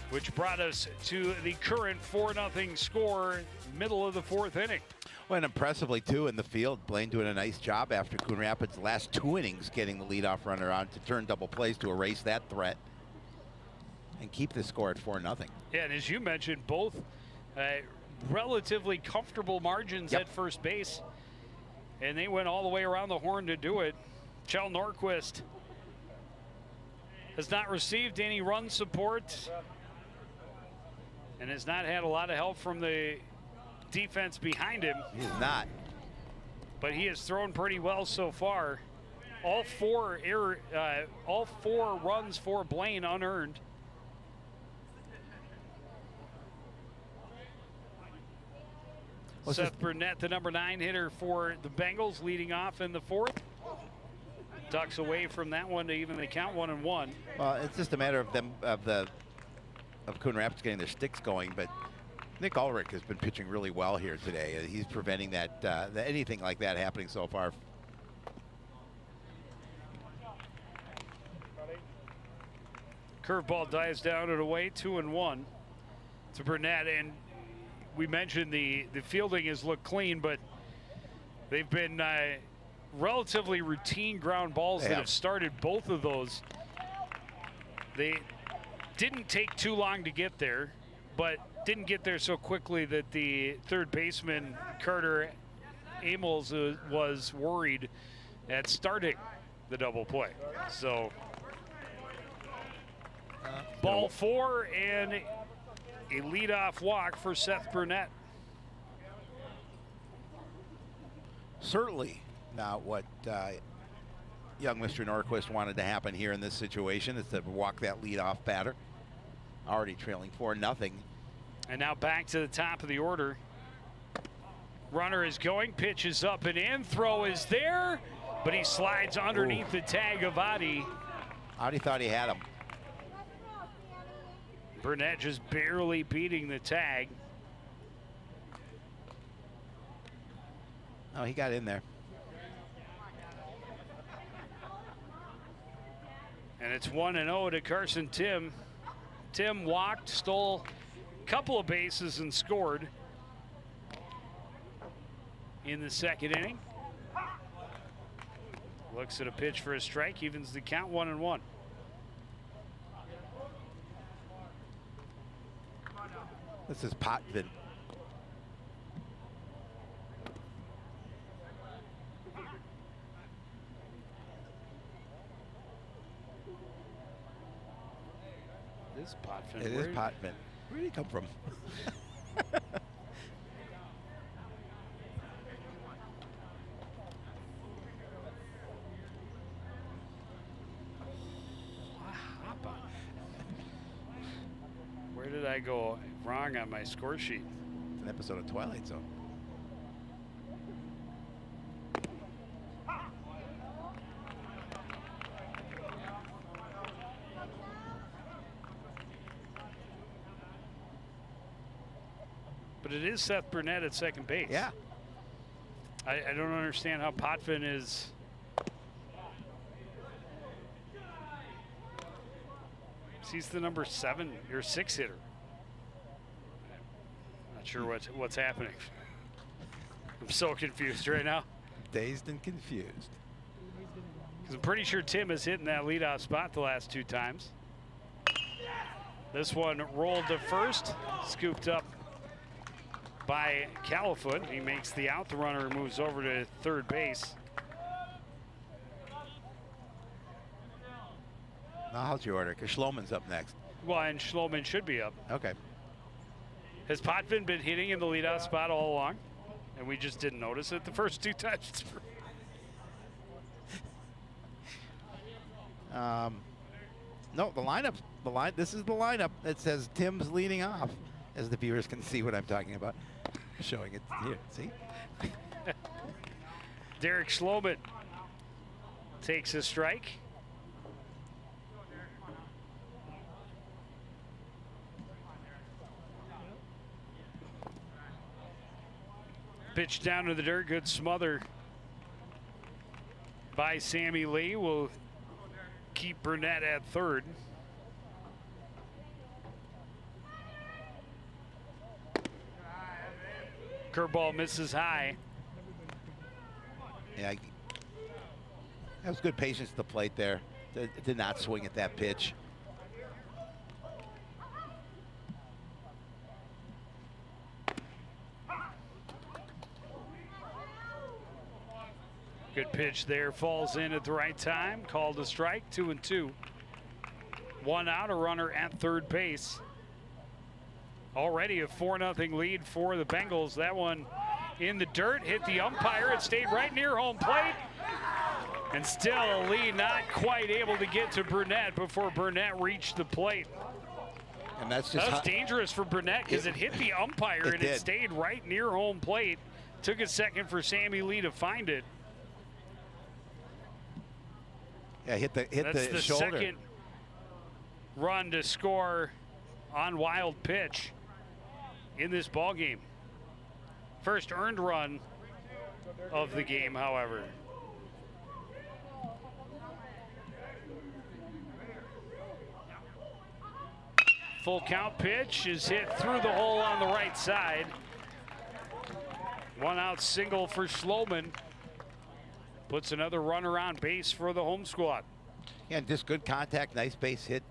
which brought us to the current 4-0 score, middle of the 4th inning. Well, and impressively, too, in the field, Blaine doing a nice job after Coon Rapids' last 2 innings getting the leadoff runner on to turn double plays to erase that threat and keep the score at 4-0. Yeah, and as you mentioned, both relatively comfortable margins at first base, and they went all the way around the horn to do it. Kjell Norquist has not received any run support and has not had a lot of help from the defense behind him. He is not. But he has thrown pretty well so far. All four runs for Blaine unearned. Seth Burnett, the number 9 hitter for the Bengals, leading off in the 4th. Ducks away from that one to even the count 1-1. Well, it's just a matter of them of Coon Rapids getting their sticks going, but Nick Ulrich has been pitching really well here today. He's preventing that anything like that happening so far. Curveball dives down and away, 2-1 to Burnett. And we mentioned the fielding has looked clean, but they've been relatively routine ground balls that have started both of those. They didn't take too long to get there, but didn't get there so quickly that the third baseman, Carter Amos, was worried at starting the double play. So ball 4 and a leadoff walk for Seth Burnett. Certainly not what young Mr. Norquist wanted to happen here in this situation, is to walk that leadoff batter. Already trailing 4-0. And now back to the top of the order. Runner is going, pitch is up and in, throw is there, but he slides underneath the tag of Adi. Adi thought he had him. Burnett just barely beating the tag. Oh, he got in there. And it's 1-0 to Carson Tim. Tim walked, stole a couple of bases and scored in the second inning. Looks at a pitch for a strike, evens the count, 1-1. This is Potvin. It is Potvin. It is Potvin. Where did he come from? Where did I go wrong on my score sheet? It's an episode of Twilight Zone. But it is Seth Burnett at second base. Yeah. I don't understand how Potvin is. He's the number 7 or 6 hitter. Not sure what's happening. I'm so confused right now. Dazed and confused. Because I'm pretty sure Tim has hit in that leadoff spot the last 2 times. This one rolled to first, scooped up by Califoot. He makes the out. The runner moves over to third base. Now, how's your order? Because Schloman's up next. Well, and Schloman should be up. Okay. Has Potvin been hitting in the leadoff spot all along? And we just didn't notice it the first 2 times. No, the lineup. This is the lineup. It says Tim's leading off, as the viewers can see what I'm talking about. Showing it here. See? Derek Schloman takes a strike. Pitch down to the dirt. Good smother by Sammy Lee. Will keep Burnett at third. Curveball misses high. Yeah, that was good patience at the plate there. Did not swing at that pitch. Good pitch there, falls in at the right time. Called a strike, 2-2. 1 out, a runner at third base. Already a 4-0 lead for the Bengals. That one in the dirt, hit the umpire. It stayed right near home plate. And still Lee not quite able to get to Burnett before Burnett reached the plate. And that's just That's dangerous for Burnett because it hit the umpire and it stayed right near home plate. Took a second for Sammy Lee to find it. Yeah, hit the That's the shoulder. Second run to score on wild pitch in this ball game. First earned run of the game, however. Full count pitch is hit through the hole on the right side. 1 out single for Schloman. Puts another runner on base for the home squad. Yeah, and just good contact, nice base hit.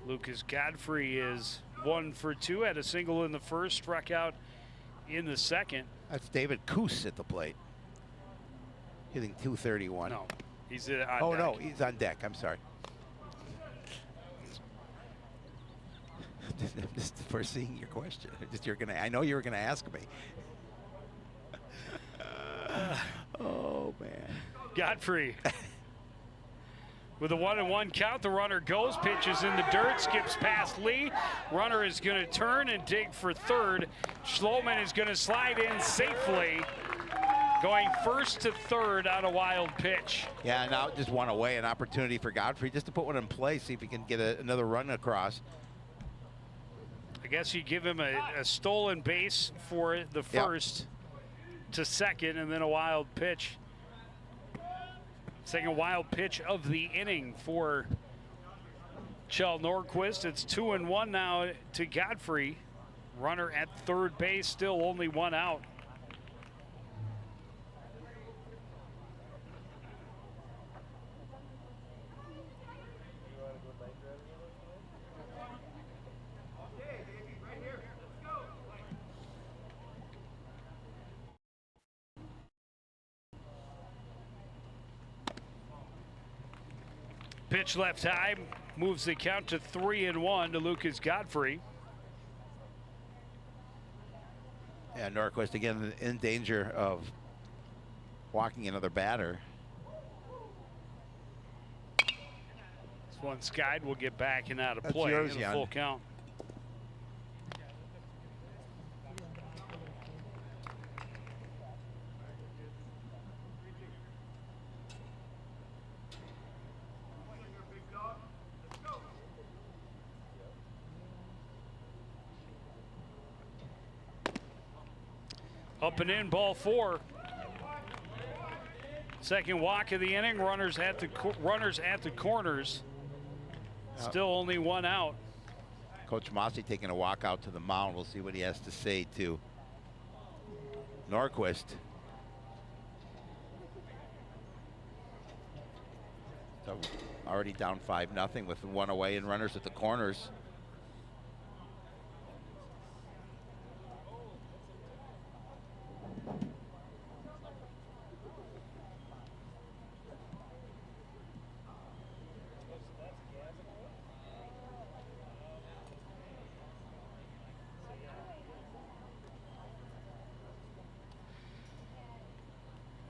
Lucas Godfrey is 1 for 2, had a single in the first, struck out in the second. That's David Coos at the plate, hitting 231. No, he's on deck. No, he's on deck. I'm sorry. I'm just foreseeing your question. I know you were gonna ask me. Oh man. Godfrey. With a 1-1 count, the runner goes, pitches in the dirt, skips past Lee. Runner is going to turn and dig for third. Schloman is going to slide in safely, going first to third on a wild pitch. Yeah, now just one away, an opportunity for Godfrey just to put one in play, see if he can get another run across. I guess you give him a stolen base for the first to second, and then a wild pitch. Second wild pitch of the inning for Kjell Nordquist. It's 2-1 now to Godfrey. Runner at third base, still only 1 out. Pitch left high, moves the count to 3-1 to Lucas Godfrey. Yeah, Norquist again in danger of walking another batter. This one skied will get back and out of That's play yours, in a Jan. full count. Up and in, ball 4. Second walk of the inning. Runners at the corners. Still only one out. Coach Mossy taking a walk out to the mound. We'll see what he has to say to Norquist. So already down 5-0 with one away and runners at the corners.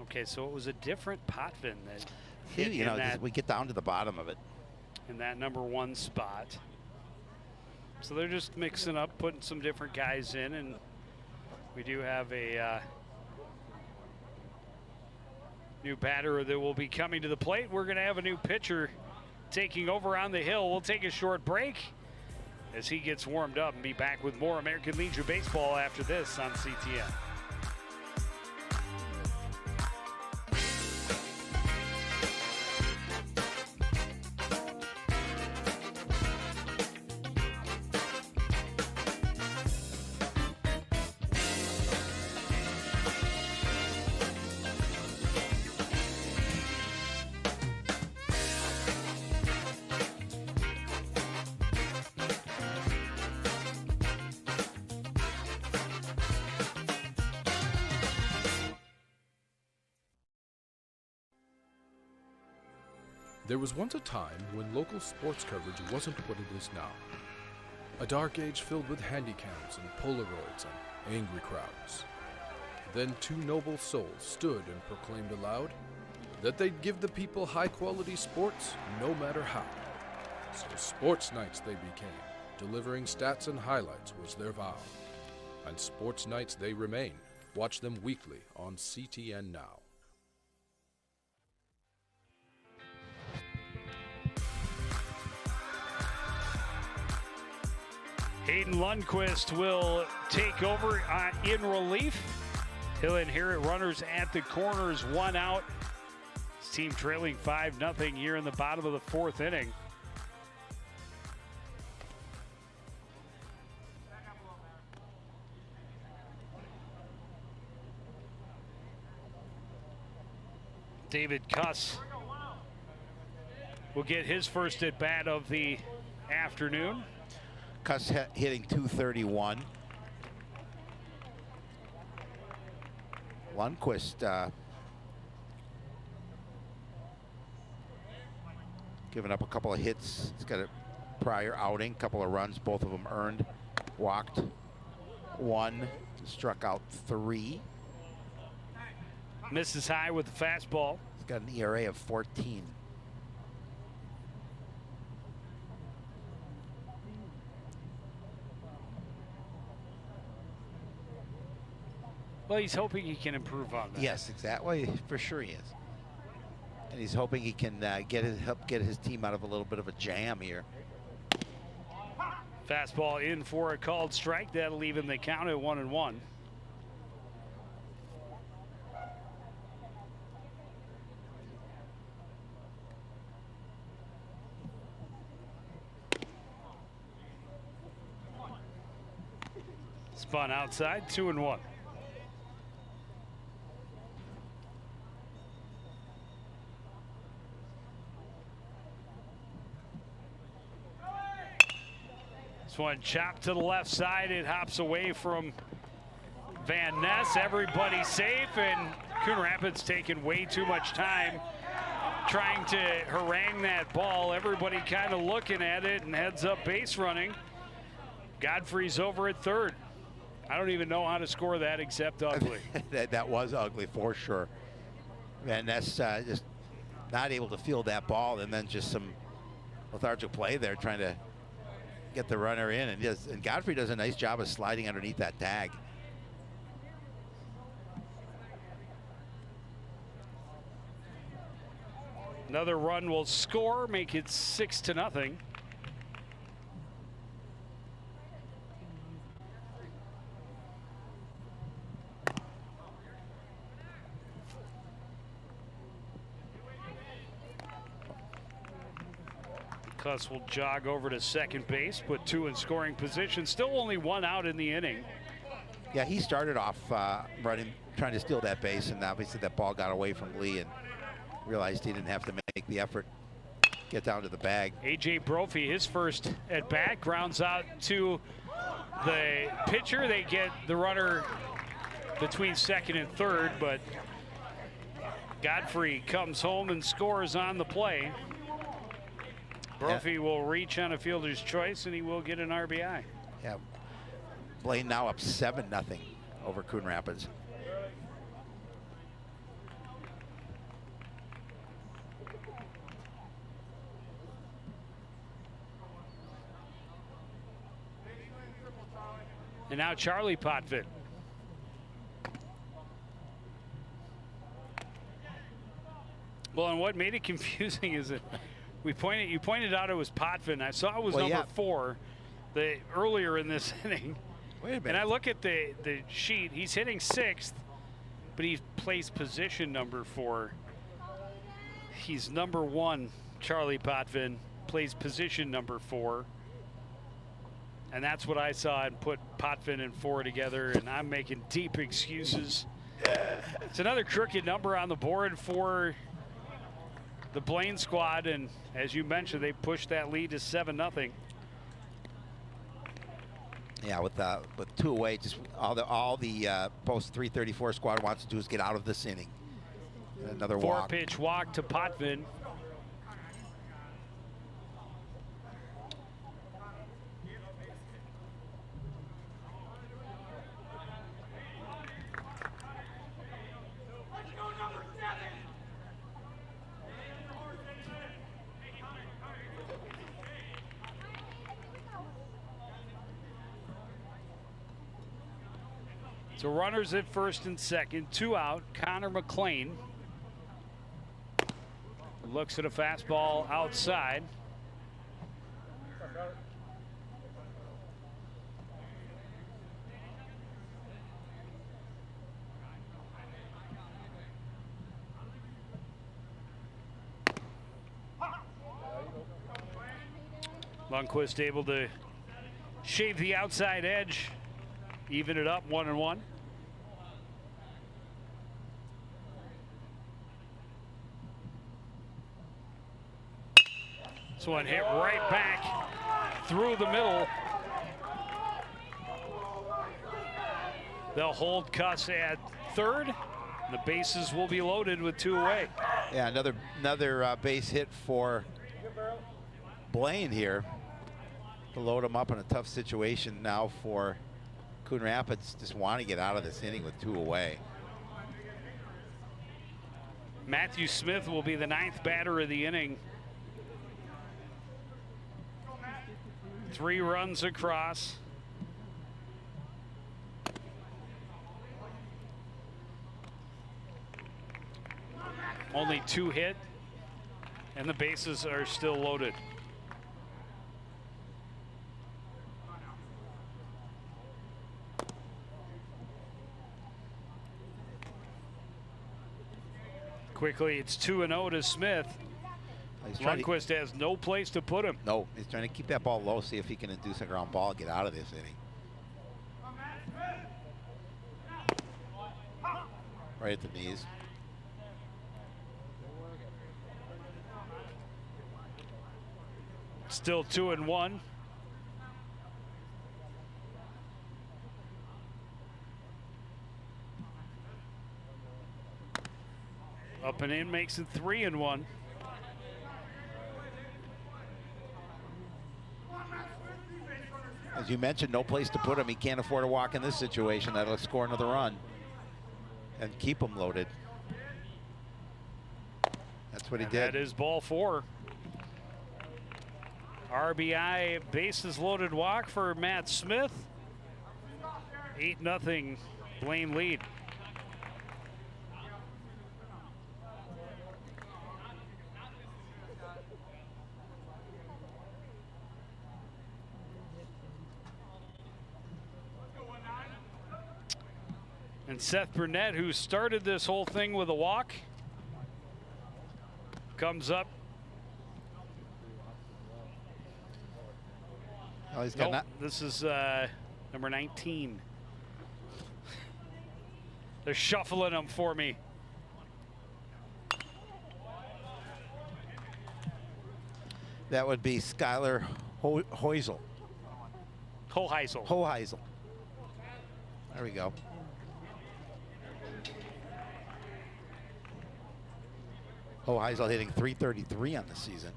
Okay, so it was a different Potvin that See, hit you know, that, we get down to the bottom of it. in that number 1 spot. So they're just mixing up, putting some different guys in, and we do have a new batter that will be coming to the plate. We're going to have a new pitcher taking over on the hill. We'll take a short break as he gets warmed up and be back with more American Legion baseball after this on CTN. There was once a time when local sports coverage wasn't what it is now. A dark age filled with handycams and Polaroids and angry crowds. Then 2 noble souls stood and proclaimed aloud that they'd give the people high-quality sports no matter how. So sports nights they became. Delivering stats and highlights was their vow. And sports nights they remain. Watch them weekly on CTN Now. Hayden Lundquist will take over in relief. He'll inherit runners at the corners, 1 out. His team trailing 5-0 here in the bottom of the 4th inning. David Cuss will get his first at bat of the afternoon. Cuss hitting .231. Lundquist giving up a couple of hits. He's got a prior outing, couple of runs, both of them earned. Walked 1, struck out 3. Misses high with the fastball. He's got an ERA of 14. Well, he's hoping he can improve on that. Yes, exactly. For sure he is. And he's hoping he can help get his team out of a little bit of a jam here. Fastball in for a called strike. That'll even the count at 1-1. Spun outside, 2-1. One chopped to the left side. It hops away from Van Ness. Everybody safe, and Coon Rapids taking way too much time trying to harangue that ball. Everybody kind of looking at it and heads up base running. Godfrey's over at third. I don't even know how to score that except ugly. that was ugly for sure. Van Ness just not able to field that ball, and then just some lethargic play there trying to get the runner in, and Godfrey does a nice job of sliding underneath that tag. Another run will score, make it 6-0. Cuss will jog over to second base, put 2 in scoring position. Still only 1 out in the inning. Yeah, he started off running, trying to steal that base, and obviously that ball got away from Lee and realized he didn't have to make the effort, get down to the bag. A.J. Brophy, his first at bat, grounds out to the pitcher. They get the runner between second and third, but Godfrey comes home and scores on the play. Brophy will reach on a fielder's choice, and he will get an RBI. Yeah, Blaine now up 7-0 over Coon Rapids. And now Charlie Potvin. Well, and what made it confusing is that you pointed out it was Potvin. I saw it was number 4 earlier in this inning. Wait a minute. And I look at the sheet. He's hitting 6th, but he plays position number 4. He's number 1, Charlie Potvin, plays position number 4. And that's what I saw, and put Potvin and 4 together, and I'm making deep excuses. It's another crooked number on the board for the Blaine squad, and as you mentioned, they pushed that lead to 7-0. Yeah, with 2 away, just all the post 334 squad wants to do is get out of this inning. Another walk. 4-pitch walk to Potvin. So runners at first and second, 2 out. Connor McLean looks at a fastball outside. Lundqvist able to shave the outside edge, even it up 1-1. This one hit right back through the middle. They'll hold Cuss at third. The bases will be loaded with 2 away. Yeah, another base hit for Blaine here to load him up in a tough situation now for Coon Rapids. Just want to get out of this inning with 2 away. Matthew Smith will be the 9th batter of the inning. 3 runs across. Only 2 hit, and the bases are still loaded. Quickly, it's 2-0 to Smith. Lundqvist has no place to put him. No, he's trying to keep that ball low, see if he can induce a ground ball, get out of this inning. Right at the knees. Still 2-1. Up and in makes it 3-1. As you mentioned, no place to put him. He can't afford to walk in this situation. That'll score another run and keep him loaded. That's what he did. That is ball 4. RBI bases loaded walk for Matt Smith. 8-0 Blaine lead. And Seth Burnett, who started this whole thing with a walk, comes up Oh, he's got nope, this is number 19. They're shuffling them for me. That would be Skylar Hoisel. Hoheisel. Hoheisel. There we go. Hoheisel hitting .333 on the season.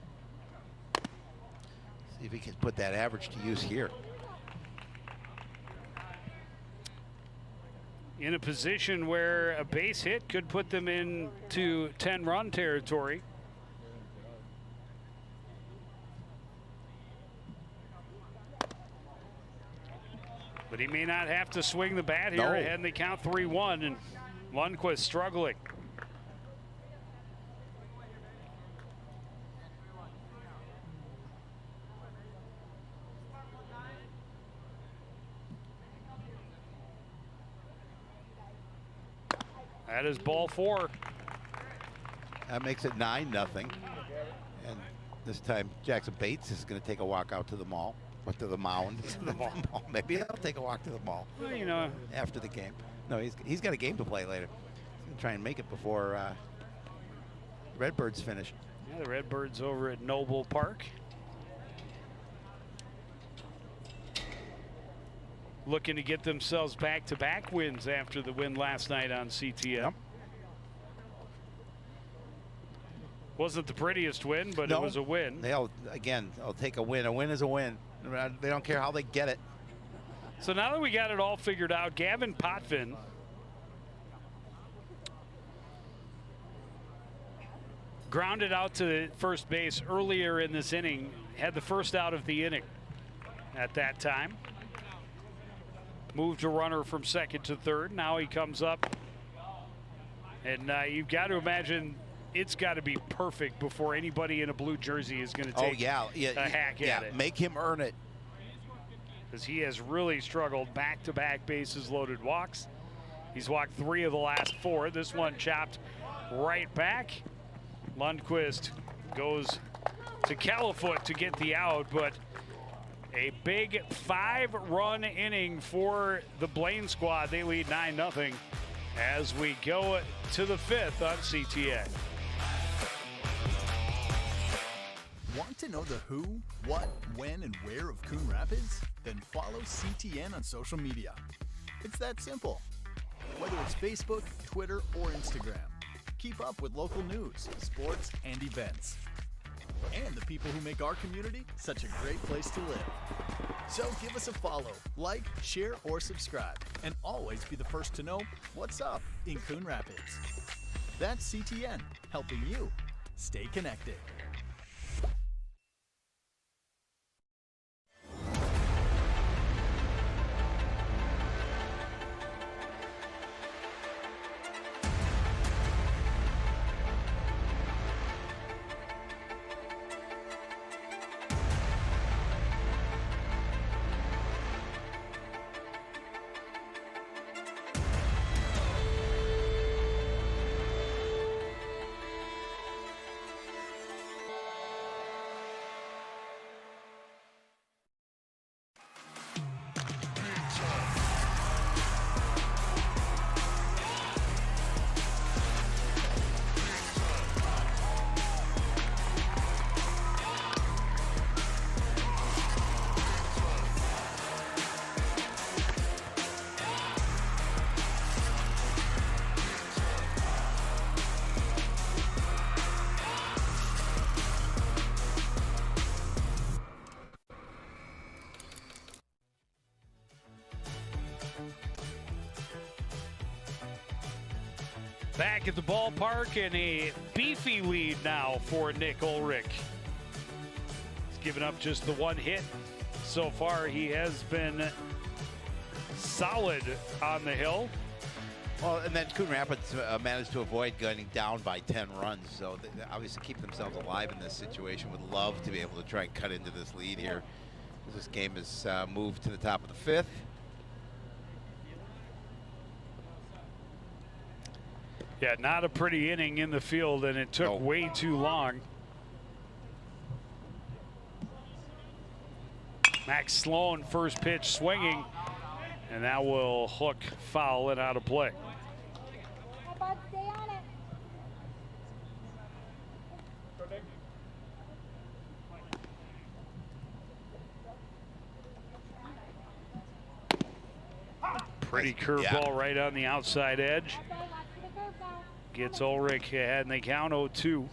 See if he can put that average to use here. In a position where a base hit could put them into 10-run territory. But he may not have to swing the bat here. No. Ahead and they count 3-1, and Lundqvist struggling. That is ball 4. That makes it 9-0. And this time Jackson Bates is going to take a walk out to the mall. Or to the mound. To the mall. Maybe he'll take a walk to the mall. Well, you know, after the game. No, he's got a game to play later. He's going to try and make it before Redbirds finish. yeah, the Redbirds over at Noble Park. Looking to get themselves back-to-back wins after the win last night on CTM. Yep. Wasn't the prettiest win, but No, it was a win. They'll take a win. A win is a win. They don't care how they get it. So now that we got it all figured out, Gavin Potvin grounded out to first base earlier in this inning, had the first out of the inning at that time. Moved a runner from second to third. Now he comes up, and you've got to imagine it's got to be perfect before anybody in a blue jersey is going to take a hack at it. Make him earn it. Because he has really struggled. Back-to-back bases loaded walks. He's walked 3 of the last 4. This one chopped right back. Lundqvist goes to Califoot to get the out, but a big 5-run inning for the Blaine squad. They lead 9-0 as we go to the 5th on CTN. Want to know the who, what, when, and where of Coon Rapids? Then follow CTN on social media. It's that simple. Whether it's Facebook, Twitter, or Instagram, keep up with local news, sports, and events. And the people who make our community such a great place to live. So give us a follow, like, share, or subscribe, and always be the first to know what's up in Coon Rapids. That's CTN, helping you stay connected. Back at the ballpark, and a beefy lead now for Nick Ulrich. He's given up just the 1 hit so far. He has been solid on the hill. Well, and then Coon Rapids managed to avoid getting down by 10 runs, so they obviously keep themselves alive in this situation. Would love to be able to try and cut into this lead here. This game has moved to the top of the 5th. Yeah, not a pretty inning in the field, and it took way too long. Max Sloan, first pitch swinging, and that will hook foul and out of play. Stay on it. Pretty curveball right on the outside edge. Gets Ulrich ahead, and they count 0-2.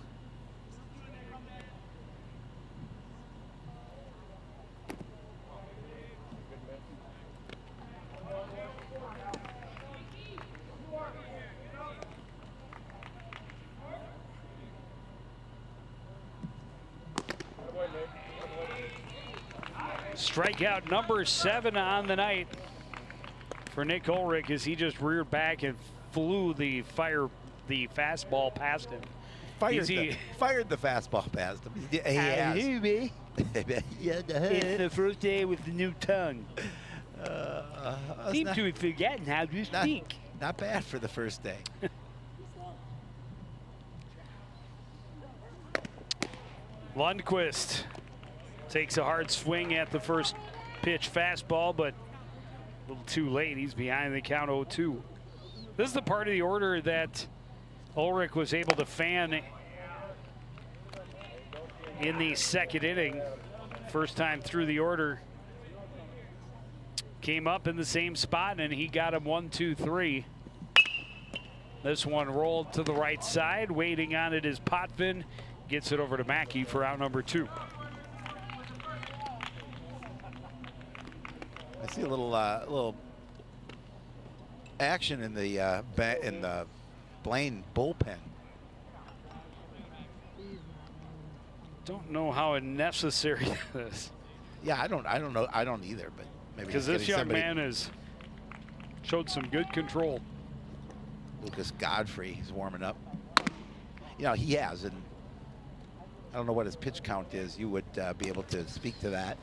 Strikeout number 7 on the night for Nick Ulrich as he just reared back and flew the fastball past him. Fired the fastball past him. He has. It's the first day with the new tongue. Seem to have forgotten how to speak. Not bad for the first day. Lundqvist takes a hard swing at the first pitch fastball, but a little too late. He's behind the count 0-2. This is the part of the order that Ulrich was able to fan in the second inning. First time through the order. Came up in the same spot, and he got him 1-2-3. This one rolled to the right side. Waiting on it is Potvin. Gets it over to Mackey for out number 2. I see a little action in the Blaine bullpen. Don't know how necessary this is. Yeah, I don't know. I don't either, but maybe because this young man has showed some good control. Lucas Godfrey, he's warming up. You know, he has, and I don't know what his pitch count is. You would be able to speak to that.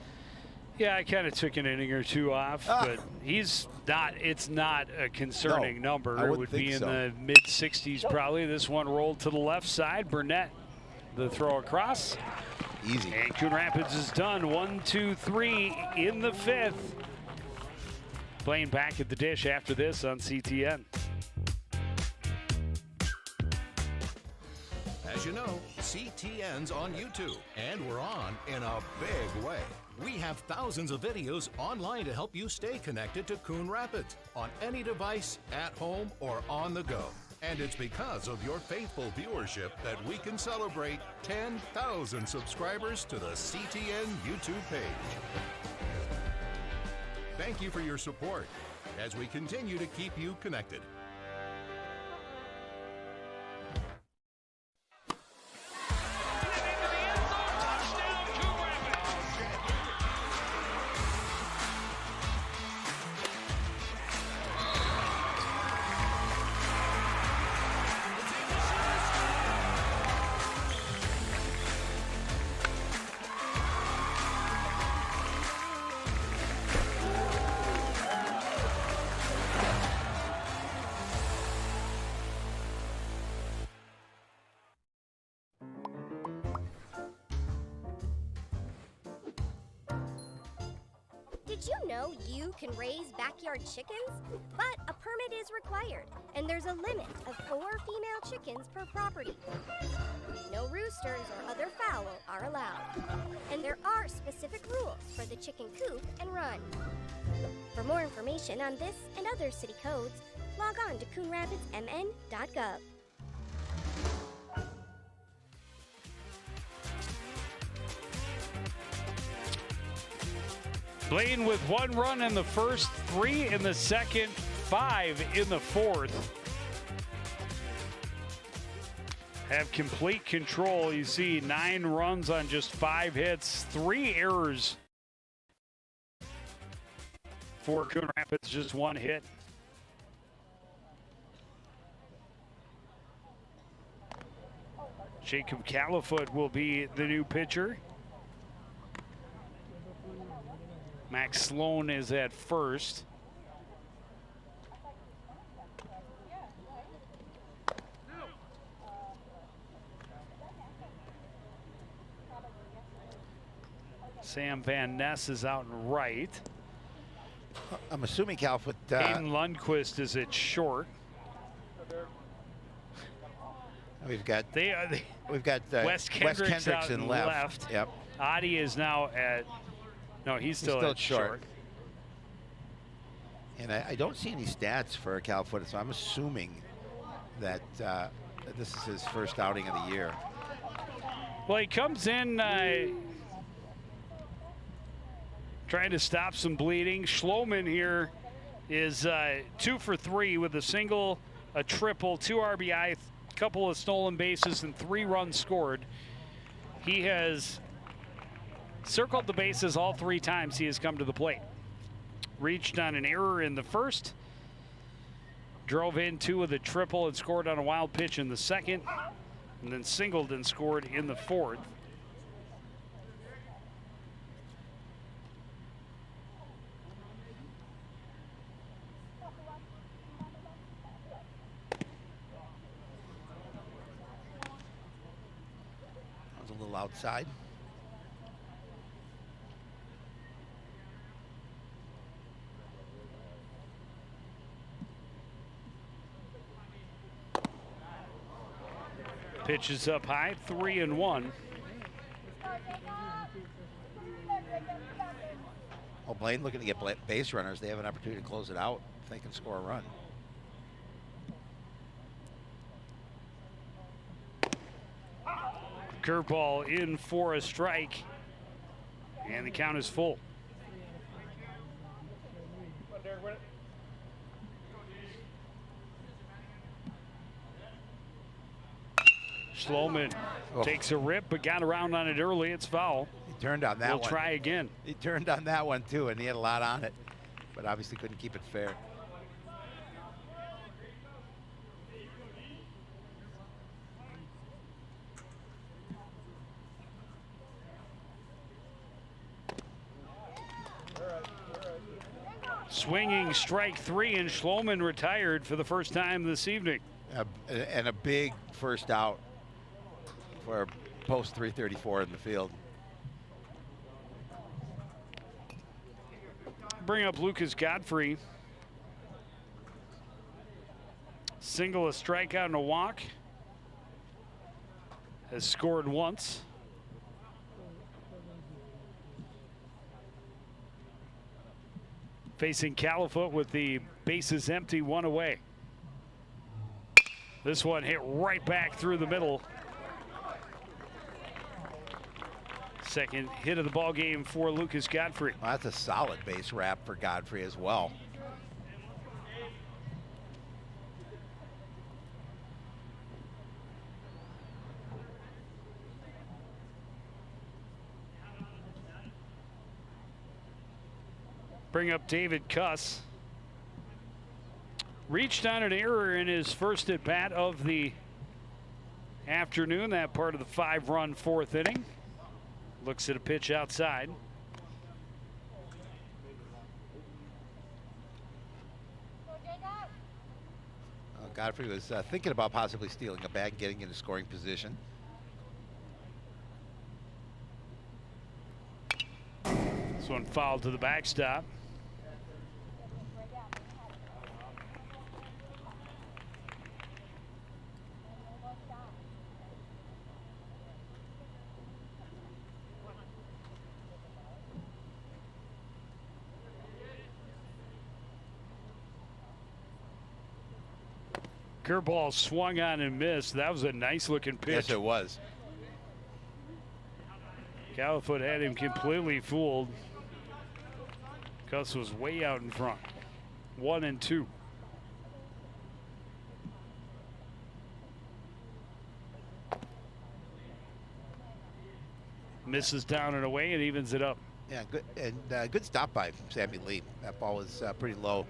Yeah, I kind of took an inning or two off, but he's not. It's not a concerning number. It would be in the mid-60s probably. This one rolled to the left side. Burnett, the throw across. Easy. And Coon Rapids is done. 1-2-3 in the 5th. Blaine back at the dish after this on CTN. As you know, CTN's on YouTube, and we're on in a big way. We have thousands of videos online to help you stay connected to Coon Rapids on any device, at home, or on the go. And it's because of your faithful viewership that we can celebrate 10,000 subscribers to the CTN YouTube page. Thank you for your support as we continue to keep you connected. Did you know you can raise backyard chickens? But a permit is required, and there's a limit of 4 female chickens per property. No roosters or other fowl are allowed. And there are specific rules for the chicken coop and run. For more information on this and other city codes, log on to coonrapidsmn.gov. Blaine with 1 run in the first, 3 in the second, 5 in the fourth. Have complete control. You see 9 runs on just 5 hits, 3 errors for Coon Rapids, just 1 hit. Jacob Califoot will be the new pitcher. Max Sloan is at first. Sam Van Ness is out and right. I'm assuming Calfoot. Hayden Lundquist is at short. We've got Wes Kendricks out in and left. Yep. Adi is now at. No, he's still at short. And I don't see any stats for Calfoot, so I'm assuming that this is his first outing of the year. Well, he comes in trying to stop some bleeding. Schloman here is 2 for 3 with a single, a triple, 2 RBI, a couple of stolen bases, and 3 runs scored. He has circled the bases all 3 times he has come to the plate. Reached on an error in the first, drove in 2 with a triple and scored on a wild pitch in the second, and then singled and scored in the fourth. That was a little outside. Pitch is up high, 3-1. Oh, Blaine looking to get base runners. They have an opportunity to close it out if they can score a run. Curveball in for a strike, and the count is full. Schloman takes a rip, but got around on it early. It's foul. He turned on that one. We'll try again. He turned on that one too, and he had a lot on it, but obviously couldn't keep it fair. Swinging strike 3, and Schloman retired for the first time this evening. And a big first out for post 334 in the field. Bring up Lucas Godfrey. Single, a strikeout, and a walk. Has scored once. Facing Califoot with the bases empty, 1 away. This one hit right back through the middle. Second hit of the ball game for Lucas Godfrey. Well, that's a solid base wrap for Godfrey as well. Bring up David Cuss. Reached on an error in his first at bat of the afternoon, that part of the 5-run 4th inning. Looks at a pitch outside. Godfrey was thinking about possibly stealing a bag, getting into scoring position. This one fouled to the backstop. Curveball swung on and missed. That was a nice looking pitch. Yes, it was. Califoot had him completely fooled. Cuss was way out in front. 1-2. Misses down and away and evens it up. Yeah, good and good stop by from Sammy Lee. That ball was pretty low.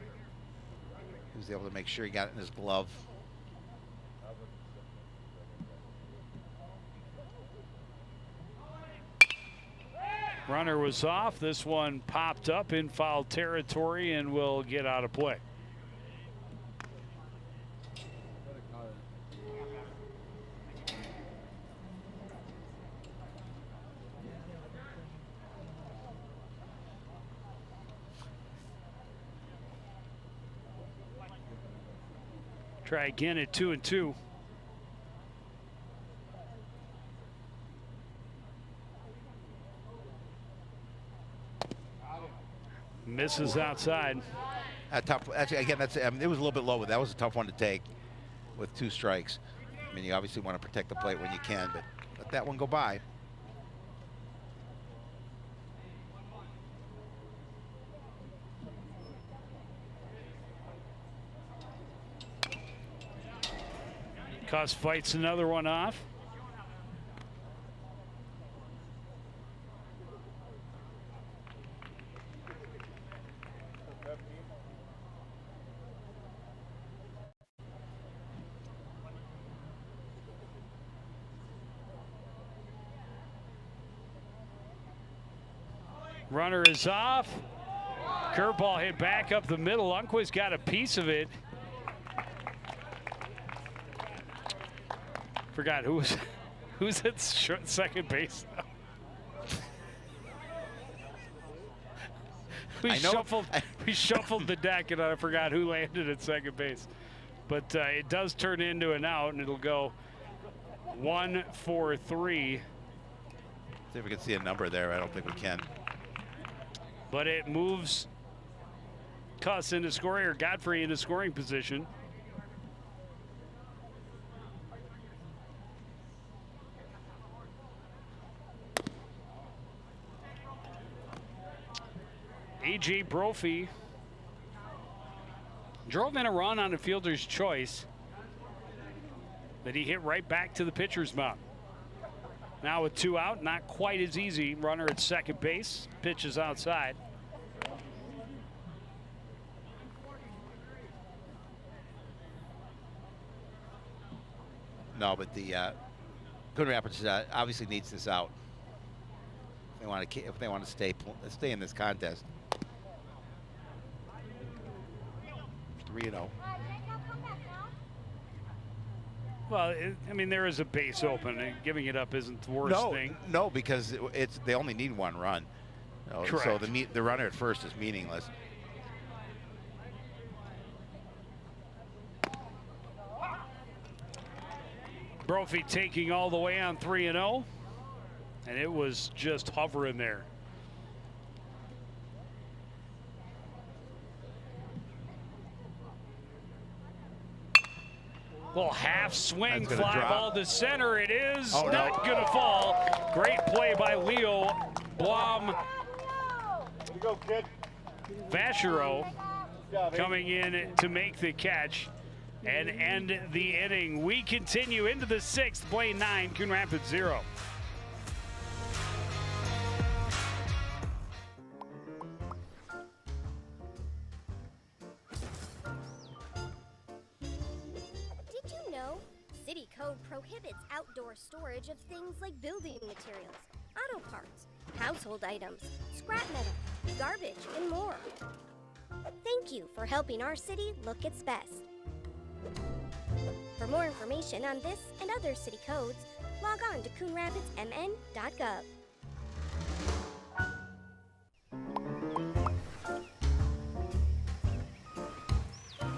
He was able to make sure he got it in his glove. Runner was off. This one popped up in foul territory and will get out of play. Try again at 2-2. Misses outside. Tough. Actually, again, that's it was a little bit low, but that was a tough one to take with 2 strikes. I mean, you obviously want to protect the plate when you can, but let that one go by. Cuss fights another one off. Runner is off. Curveball hit back up the middle. Lundqvist got a piece of it. Forgot who's at second base now. We shuffled the deck, and I forgot who landed at second base. But it does turn into an out, and it'll go 1-4-3. See if we can see a number there. I don't think we can. But it moves Cuss into scoring, or Godfrey into scoring position. A.J. Brophy drove in a run on a fielder's choice that he hit right back to the pitcher's mound. Now with 2 out, not quite as easy. Runner at second base, pitches outside. No, but the Coon Rapids obviously needs this out. If they want to stay in this contest. 3-0. Well, I mean, there is a base open, and giving it up isn't the worst thing. No, because they only need 1 run. Correct. So the runner at first is meaningless. Brophy taking all the way on 3-0, and it was just hovering there. Little half swing, fly ball to center. It is not going to fall. Great play by Leo Blom. Vachereau coming in to make the catch and end the inning. We continue into the 6th. Blaine 9, Coon Rapids 0. City Code prohibits outdoor storage of things like building materials, auto parts, household items, scrap metal, garbage, and more. Thank you for helping our city look its best. For more information on this and other city codes, log on to coonrapidsmn.gov.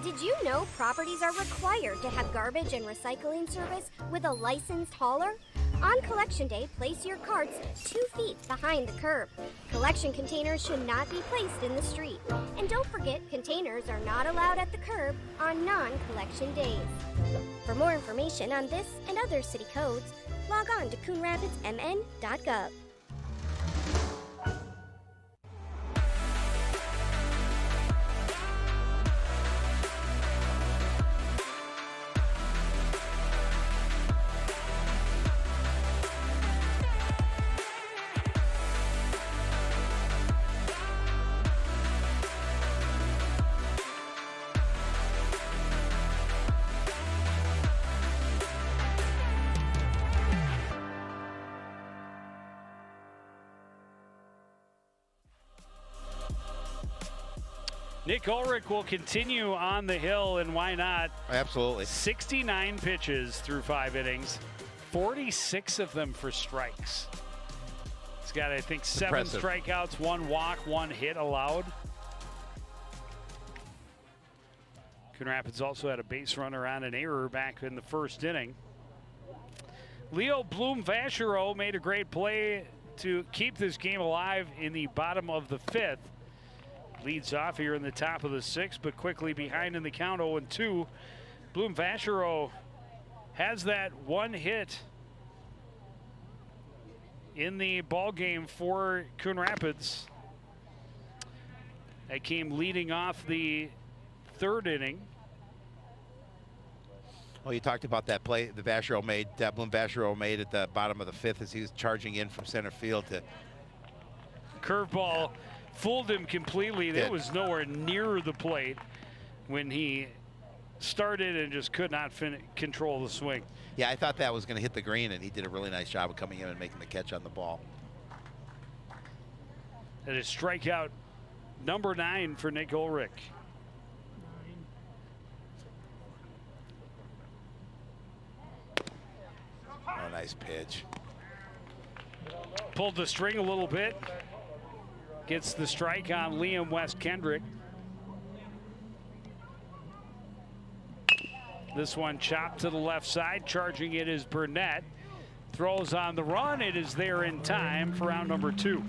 Did you know properties are required to have garbage and recycling service with a licensed hauler? On Collection Day, place your carts 2 feet behind the curb. Collection containers should not be placed in the street. And don't forget, containers are not allowed at the curb on non-collection days. For more information on this and other city codes, log on to coonrapidsmn.gov. Nick Ulrich will continue on the hill, and why not? Absolutely. 69 pitches through 5 innings, 46 of them for strikes. He's got, I think, 7 Impressive. strikeouts, 1 walk, 1 hit allowed. Coon Rapids also had a base runner on an error back in the first inning. Leo Bloom-Vachereau made a great play to keep this game alive in the bottom of the 5th. Leads off here in the top of the 6th, but quickly behind in the count, 0-2. Bloom-Vachereau has that one hit in the ball game for Coon Rapids. That came leading off the 3rd inning. Well, you talked about that play the Vachereau made, Bloom-Vachereau made at the bottom of the 5th as he was charging in from center field. To curveball fooled him completely. It was nowhere near the plate when he started and just could not control the swing. Yeah, I thought that was going to hit the green, and he did a really nice job of coming in and making the catch on the ball. That is strikeout number 9 for Nick Ulrich. Oh, nice pitch. Pulled the string a little bit. Gets the strike on Liam West Kendrick. This one chopped to the left side. Charging it is Burnett. Throws on the run. It is there in time for round number 2.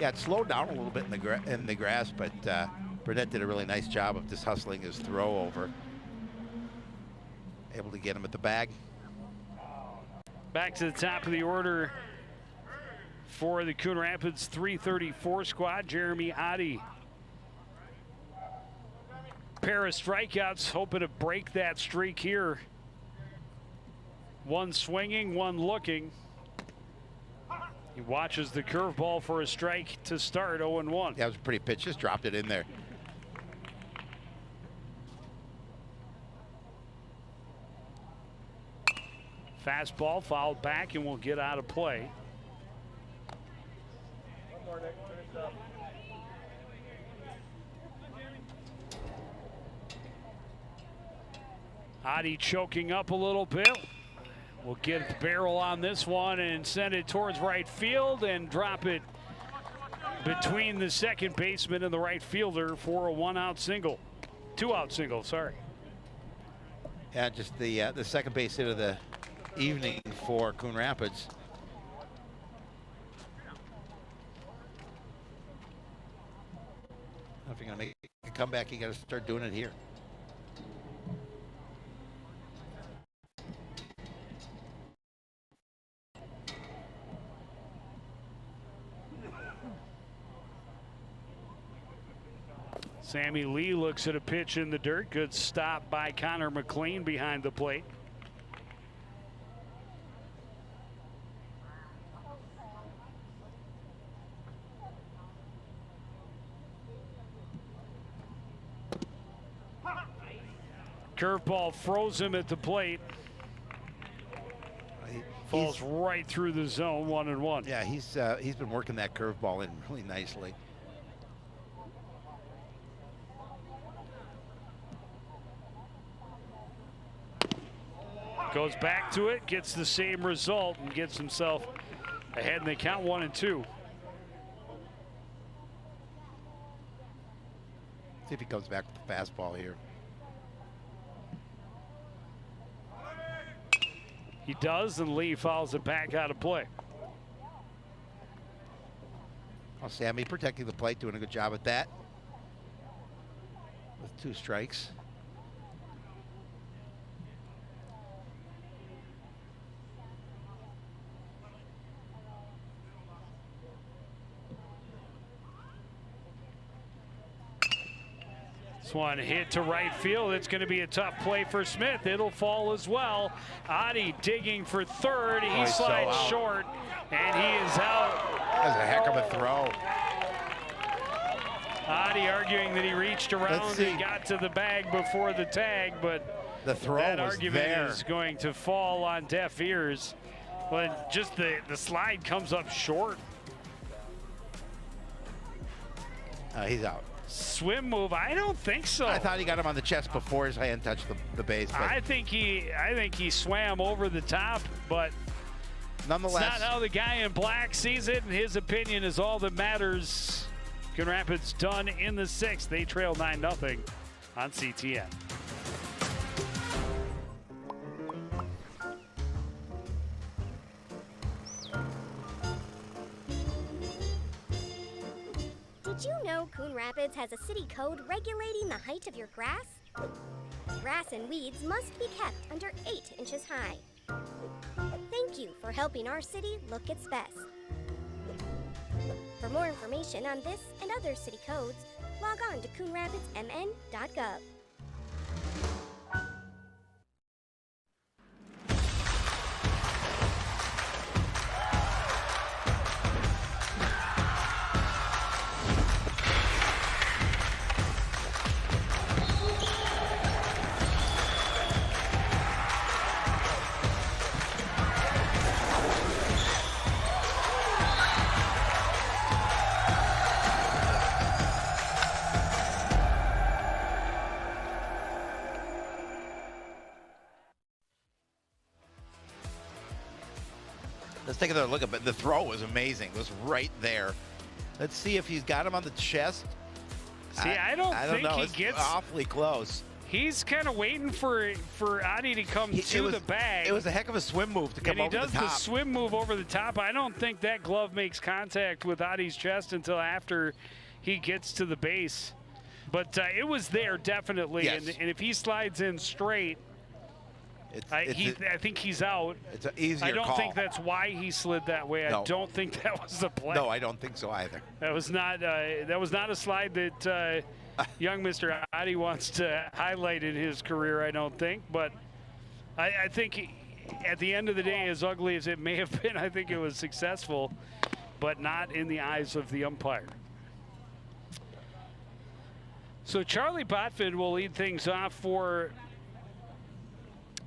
Yeah, it slowed down a little bit in the grass, but Burnett did a really nice job of just hustling his throw over. Able to get him at the bag. Back to the top of the order for the Coon Rapids 334 squad, Jeremy Oddie. Pair of strikeouts, hoping to break that streak here. One swinging, one looking. He watches the curveball for a strike to start, 0-1. That was a pretty pitch, just dropped it in there. Fastball fouled back and will get out of play. Oddie choking up a little bit. We'll get the barrel on this one and send it towards right field and drop it between the second baseman and the right fielder for a 1-out single. 2-out single, sorry. Yeah, just the second base hit of the evening for Coon Rapids. If you're going to make a comeback, you got to start doing it here. Sammy Lee looks at a pitch in the dirt. Good stop by Connor McLean behind the plate. Curveball froze him at the plate. Falls right through the zone, 1-1. Yeah, he's been working that curveball in really nicely. Goes back to it, gets the same result, and gets himself ahead in the count, 1-2. See if he comes back with the fastball here. He does, and Lee fouls it back out of play. Oh, Sammy protecting the plate, doing a good job at that. With 2 strikes. This one hit to right field. It's going to be a tough play for Smith. It'll fall as well. Oddie digging for third. He slides short, and he is out. That's a heck of a throw. Oddie arguing that he reached around and got to the bag before the tag, but the throw that was argument there. is going to fall on deaf ears. But just the slide comes up short. He's out. Swim move? I don't think so. I thought he got him on the chest before his hand touched the base. I think he swam over the top, but nonetheless, it's not how the guy in black sees it, and his opinion is all that matters. Coon Rapids done in the 6th. They trail 9-0 on CTN. Did you know Coon Rapids has a city code regulating the height of your grass? Grass and weeds must be kept under 8 inches high. Thank you for helping our city look its best. For more information on this and other city codes, log on to coonrapidsmn.gov. Let's take another look at it. The throw was amazing. It was right there. Let's see if he's got him on the chest. See, I don't think know. he It's gets awfully close. He's kind of waiting for Adi to come to the bag. It was a heck of a swim move to come over the top. And he does the swim move over the top. I don't think that glove makes contact with Adi's chest until after he gets to the base. But it was there, definitely. Yes. And if he slides in straight, I think he's out. It's an easier I don't call. think that's why he slid that way. No. I don't think that was the play. No, I don't think so either. That was not a slide that young Mr. Adi wants to highlight in his career, I don't think. But I think at the end of the day, as ugly as it may have been, I think it was successful, but not in the eyes of the umpire. So Charlie Potvin will lead things off for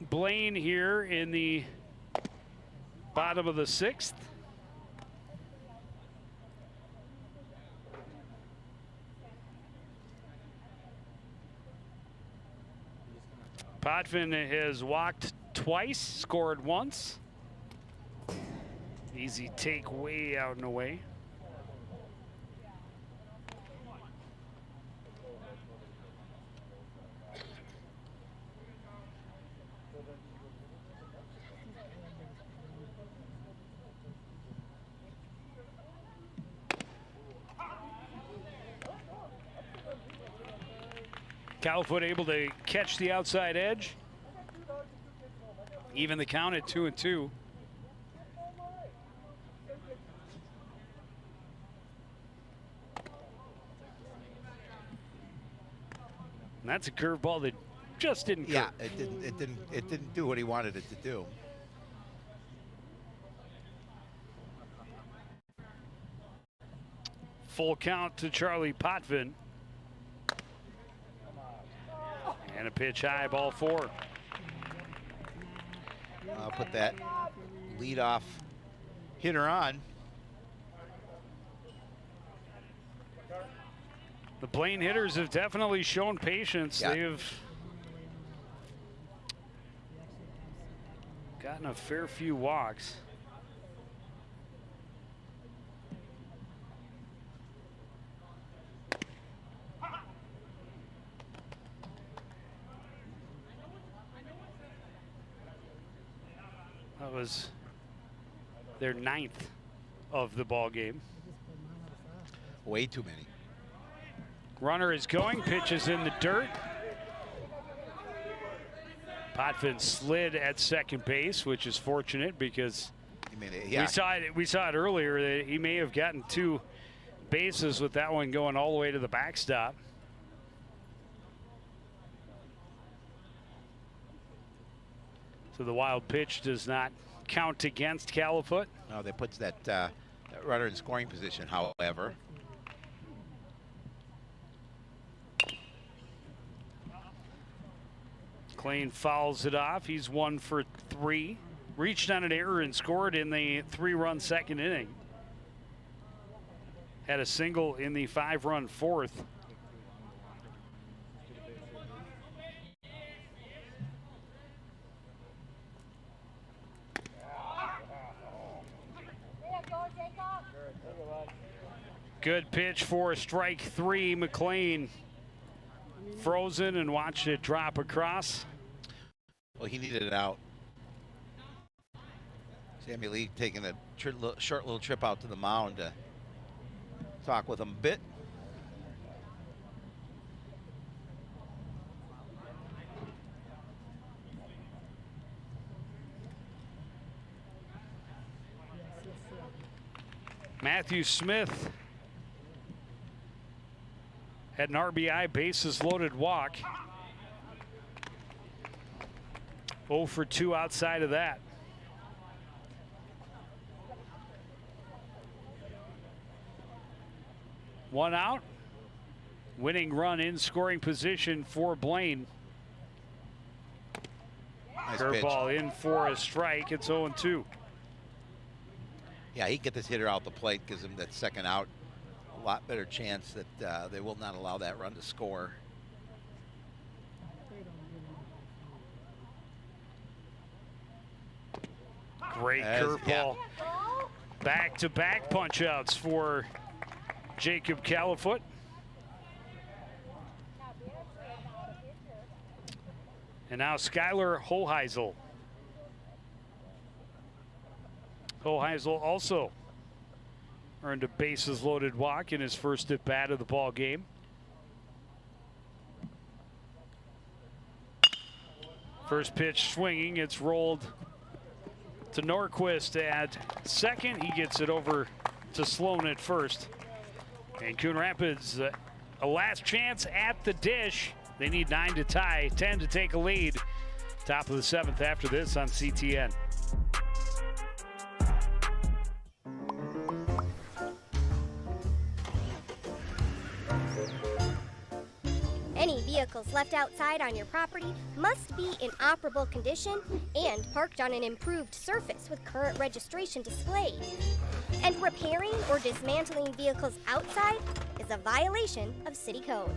Blaine here in the bottom of the 6th. Potvin has walked twice, scored once. Easy take way out and away. Califoot able to catch the outside edge. Even the count at 2-2. And that's a curveball that just didn't curve. Yeah, it didn't do what he wanted it to do. Full count to Charlie Potvin. And a pitch high, ball 4. I'll put that leadoff hitter on. The Blaine hitters have definitely shown patience. Yeah. They've gotten a fair few walks. That was their 9th of the ball game. Way too many. Runner is going, pitches in the dirt. Potvin slid at second base, which is fortunate because we saw it earlier that he may have gotten 2 bases with that one going all the way to the backstop. So the wild pitch does not count against Califoot. No, that puts that runner in scoring position, however. McLean fouls it off. He's 1 for 3. Reached on an error and scored in the 3-run second inning. Had a single in the 5-run 4th. Good pitch for strike 3. McLean frozen and watched it drop across. Well, he needed it out. Sammy Lee taking a short little trip out to the mound to talk with him a bit. Matthew Smith had an RBI, bases loaded walk. 0 for 2 outside of that. One out. Winning run in scoring position for Blaine. Nice Curveball in for a strike. It's 0-2. Yeah, he can get this hitter out the plate, gives him that second out. A lot better chance that they will not allow that run to score. Great curveball. Back-to-back punch-outs for Jacob Califoot. And now Skylar Hoheisel. Hoheisel also earned a bases loaded walk in his first at bat of the ball game. First pitch swinging, it's rolled to Norquist at second. He gets it over to Sloan at first. And Coon Rapids, a last chance at the dish. They need 9 to tie, 10 to take a lead. Top of the 7th after this on CTN. Any vehicles left outside on your property must be in operable condition and parked on an improved surface with current registration displayed. And repairing or dismantling vehicles outside is a violation of city code.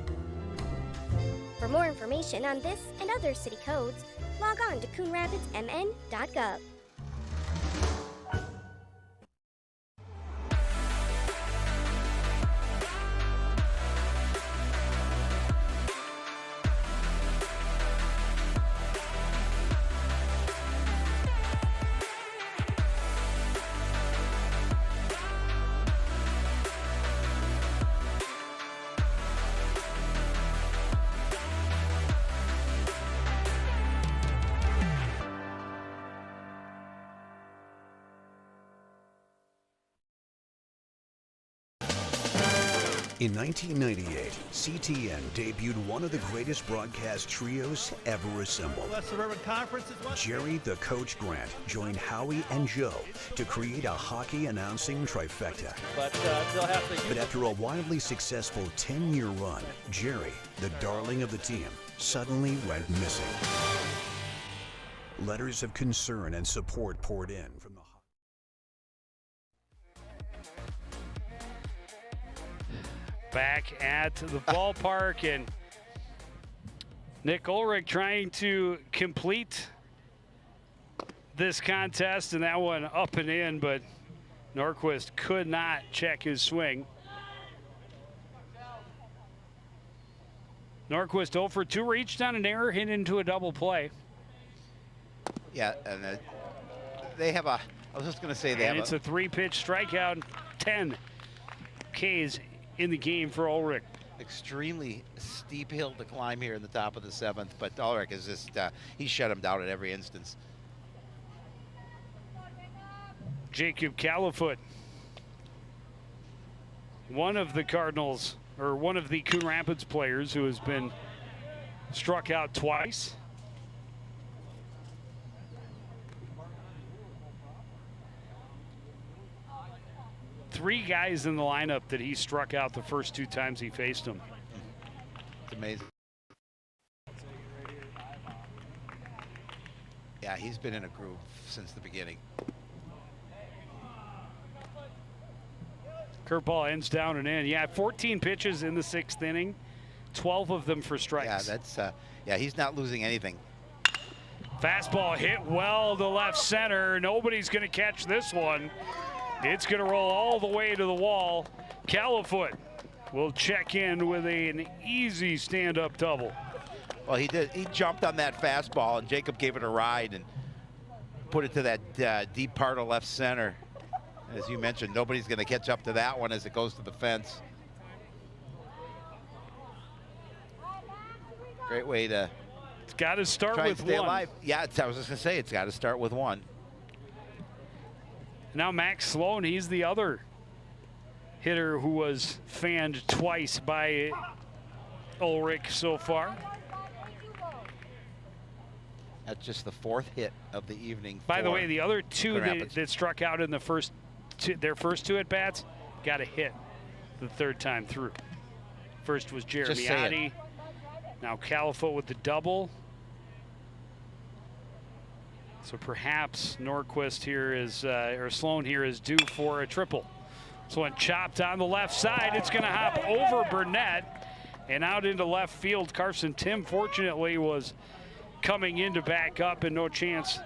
For more information on this and other city codes, log on to coonrapidsmn.gov. In 1998, CTN debuted one of the greatest broadcast trios ever assembled. West Suburban Conference is what? Jerry the Coach Grant joined Howie and Joe to create a hockey announcing trifecta. But they'll have to. But after a wildly successful 10-year run, Jerry, the darling of the team, suddenly went missing. Letters of concern and support poured in from the back at the ballpark, and Nick Ulrich trying to complete this contest, and that one up and in, but Norquist could not check his swing. Norquist 0 for 2, reached on an error, hit into a double play. Yeah, and they have a, I was just going to say they have it's a 3-pitch strikeout, 10 Ks in the game for Ulrich. Extremely steep hill to climb here in the top of the 7th, but Ulrich is just, he shut him down at every instance. Jacob Califoot, one of the Cardinals, or one of the Coon Rapids players who has been struck out twice. Three guys in the lineup that he struck out the first 2 times he faced him. It's amazing. Yeah, he's been in a groove since the beginning. Curveball ends down and in. Yeah, 14 pitches in the 6th inning, 12 of them for strikes. Yeah, that's yeah, he's not losing anything. Fastball hit well to left center. Nobody's going to catch this one. It's going to roll all the way to the wall. Califoot will check in with an easy stand-up double. Well, he did. He jumped on that fastball, and Jacob gave it a ride and put it to that deep part of left center. As you mentioned, nobody's going to catch up to that one as it goes to the fence. Great way to. It's got to start try with and stay one. alive. Yeah, I was just going to say it's got to start with one. Now Max Sloan, he's the other hitter who was fanned twice by Ulrich so far. That's just the 4th hit of the evening. By the way, the other two Rapids. that struck out in the their first two at-bats got a hit the 3rd time through. First was Jeremiotti. Now Califoot with the double. So perhaps Norquist here is, or Sloan here is due for a triple. So one chopped on the left side. It's going to hop over Burnett and out into left field. Carson Tim, fortunately, was coming in to back up, and no chance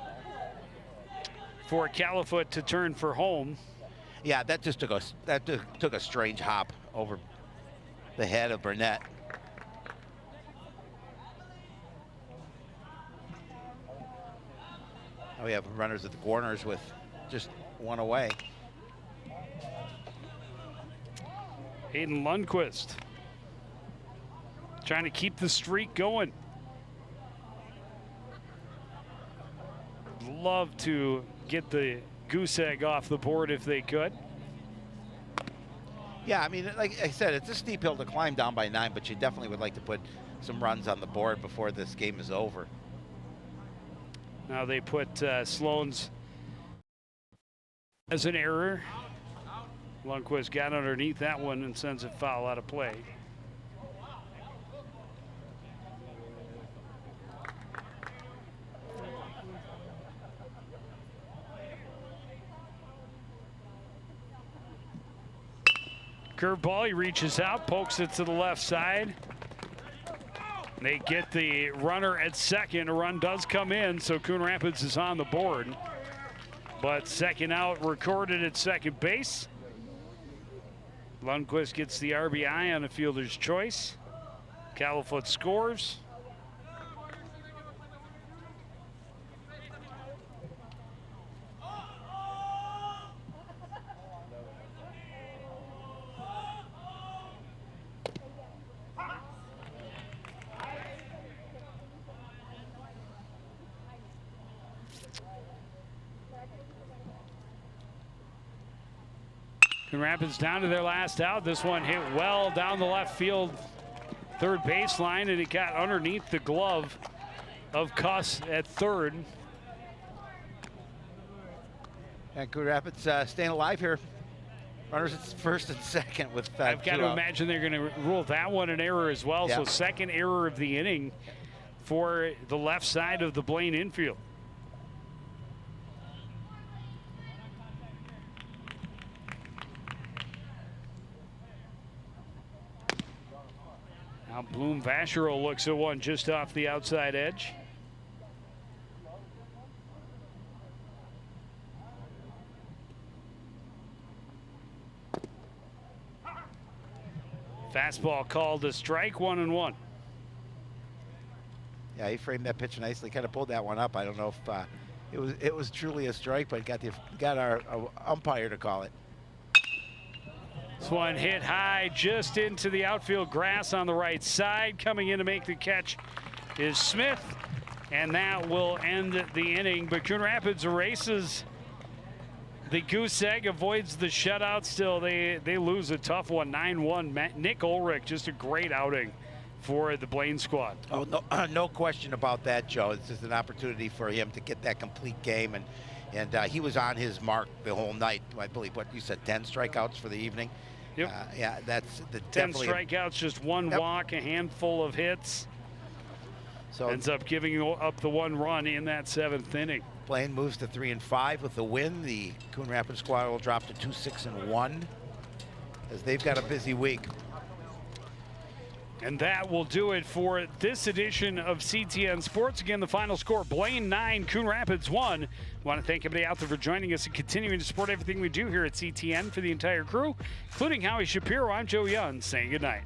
for Califoot to turn for home. Yeah, that just took a strange hop over the head of Burnett. Now we have runners at the corners with just one away. Hayden Lundquist trying to keep the streak going. Love to get the goose egg off the board if they could. Yeah, I mean, like I said, it's a steep hill to climb down by 9, but you definitely would like to put some runs on the board before this game is over. Now they put Sloan's as an error. Lundquist got underneath that one and sends it foul out of play. Curveball, he reaches out, pokes it to the left side. They get the runner at second. A run does come in, so Coon Rapids is on the board. But second out recorded at second base. Lundquist gets the RBI on a fielder's choice. Califoot scores. Coon Rapids down to their last out. This one hit well down the left field third baseline, and it got underneath the glove of Cuss at third. And Coon Rapids staying alive here. Runners at first and second with I've got to imagine they're going to rule that one an error as well. Yep. So second error of the inning for the left side of the Blaine infield. Now Bloom Vachereau looks at one just off the outside edge. Fastball called a strike, 1-1. Yeah, he framed that pitch nicely. Kind of pulled that one up. I don't know if it was truly a strike, but got our umpire to call it. This one hit high just into the outfield grass on the right side. Coming in to make the catch is Smith, and that will end the inning. But Coon Rapids erases the goose egg, avoids the shutout. Still, they lose a tough one, 9-1. Nick Ulrich, just a great outing for the Blaine squad. Oh, no, no question about that, Joe. It's just an opportunity for him to get that complete game, and he was on his mark the whole night. I believe, what you said, 10 strikeouts for the evening. Yep. Yeah, that's 10 strikeouts, just one Yep. walk, a handful of hits. So ends up giving up the one run in that 7th inning. Blaine moves to 3-5 with the win. The Coon Rapids squad will drop to 2-6-1 as they've got a busy week. And that will do it for this edition of CTN Sports. Again, the final score, Blaine 9, Coon Rapids 1. I want to thank everybody out there for joining us and continuing to support everything we do here at CTN. For the entire crew, including Howie Shapiro, I'm Joe Young, saying goodnight.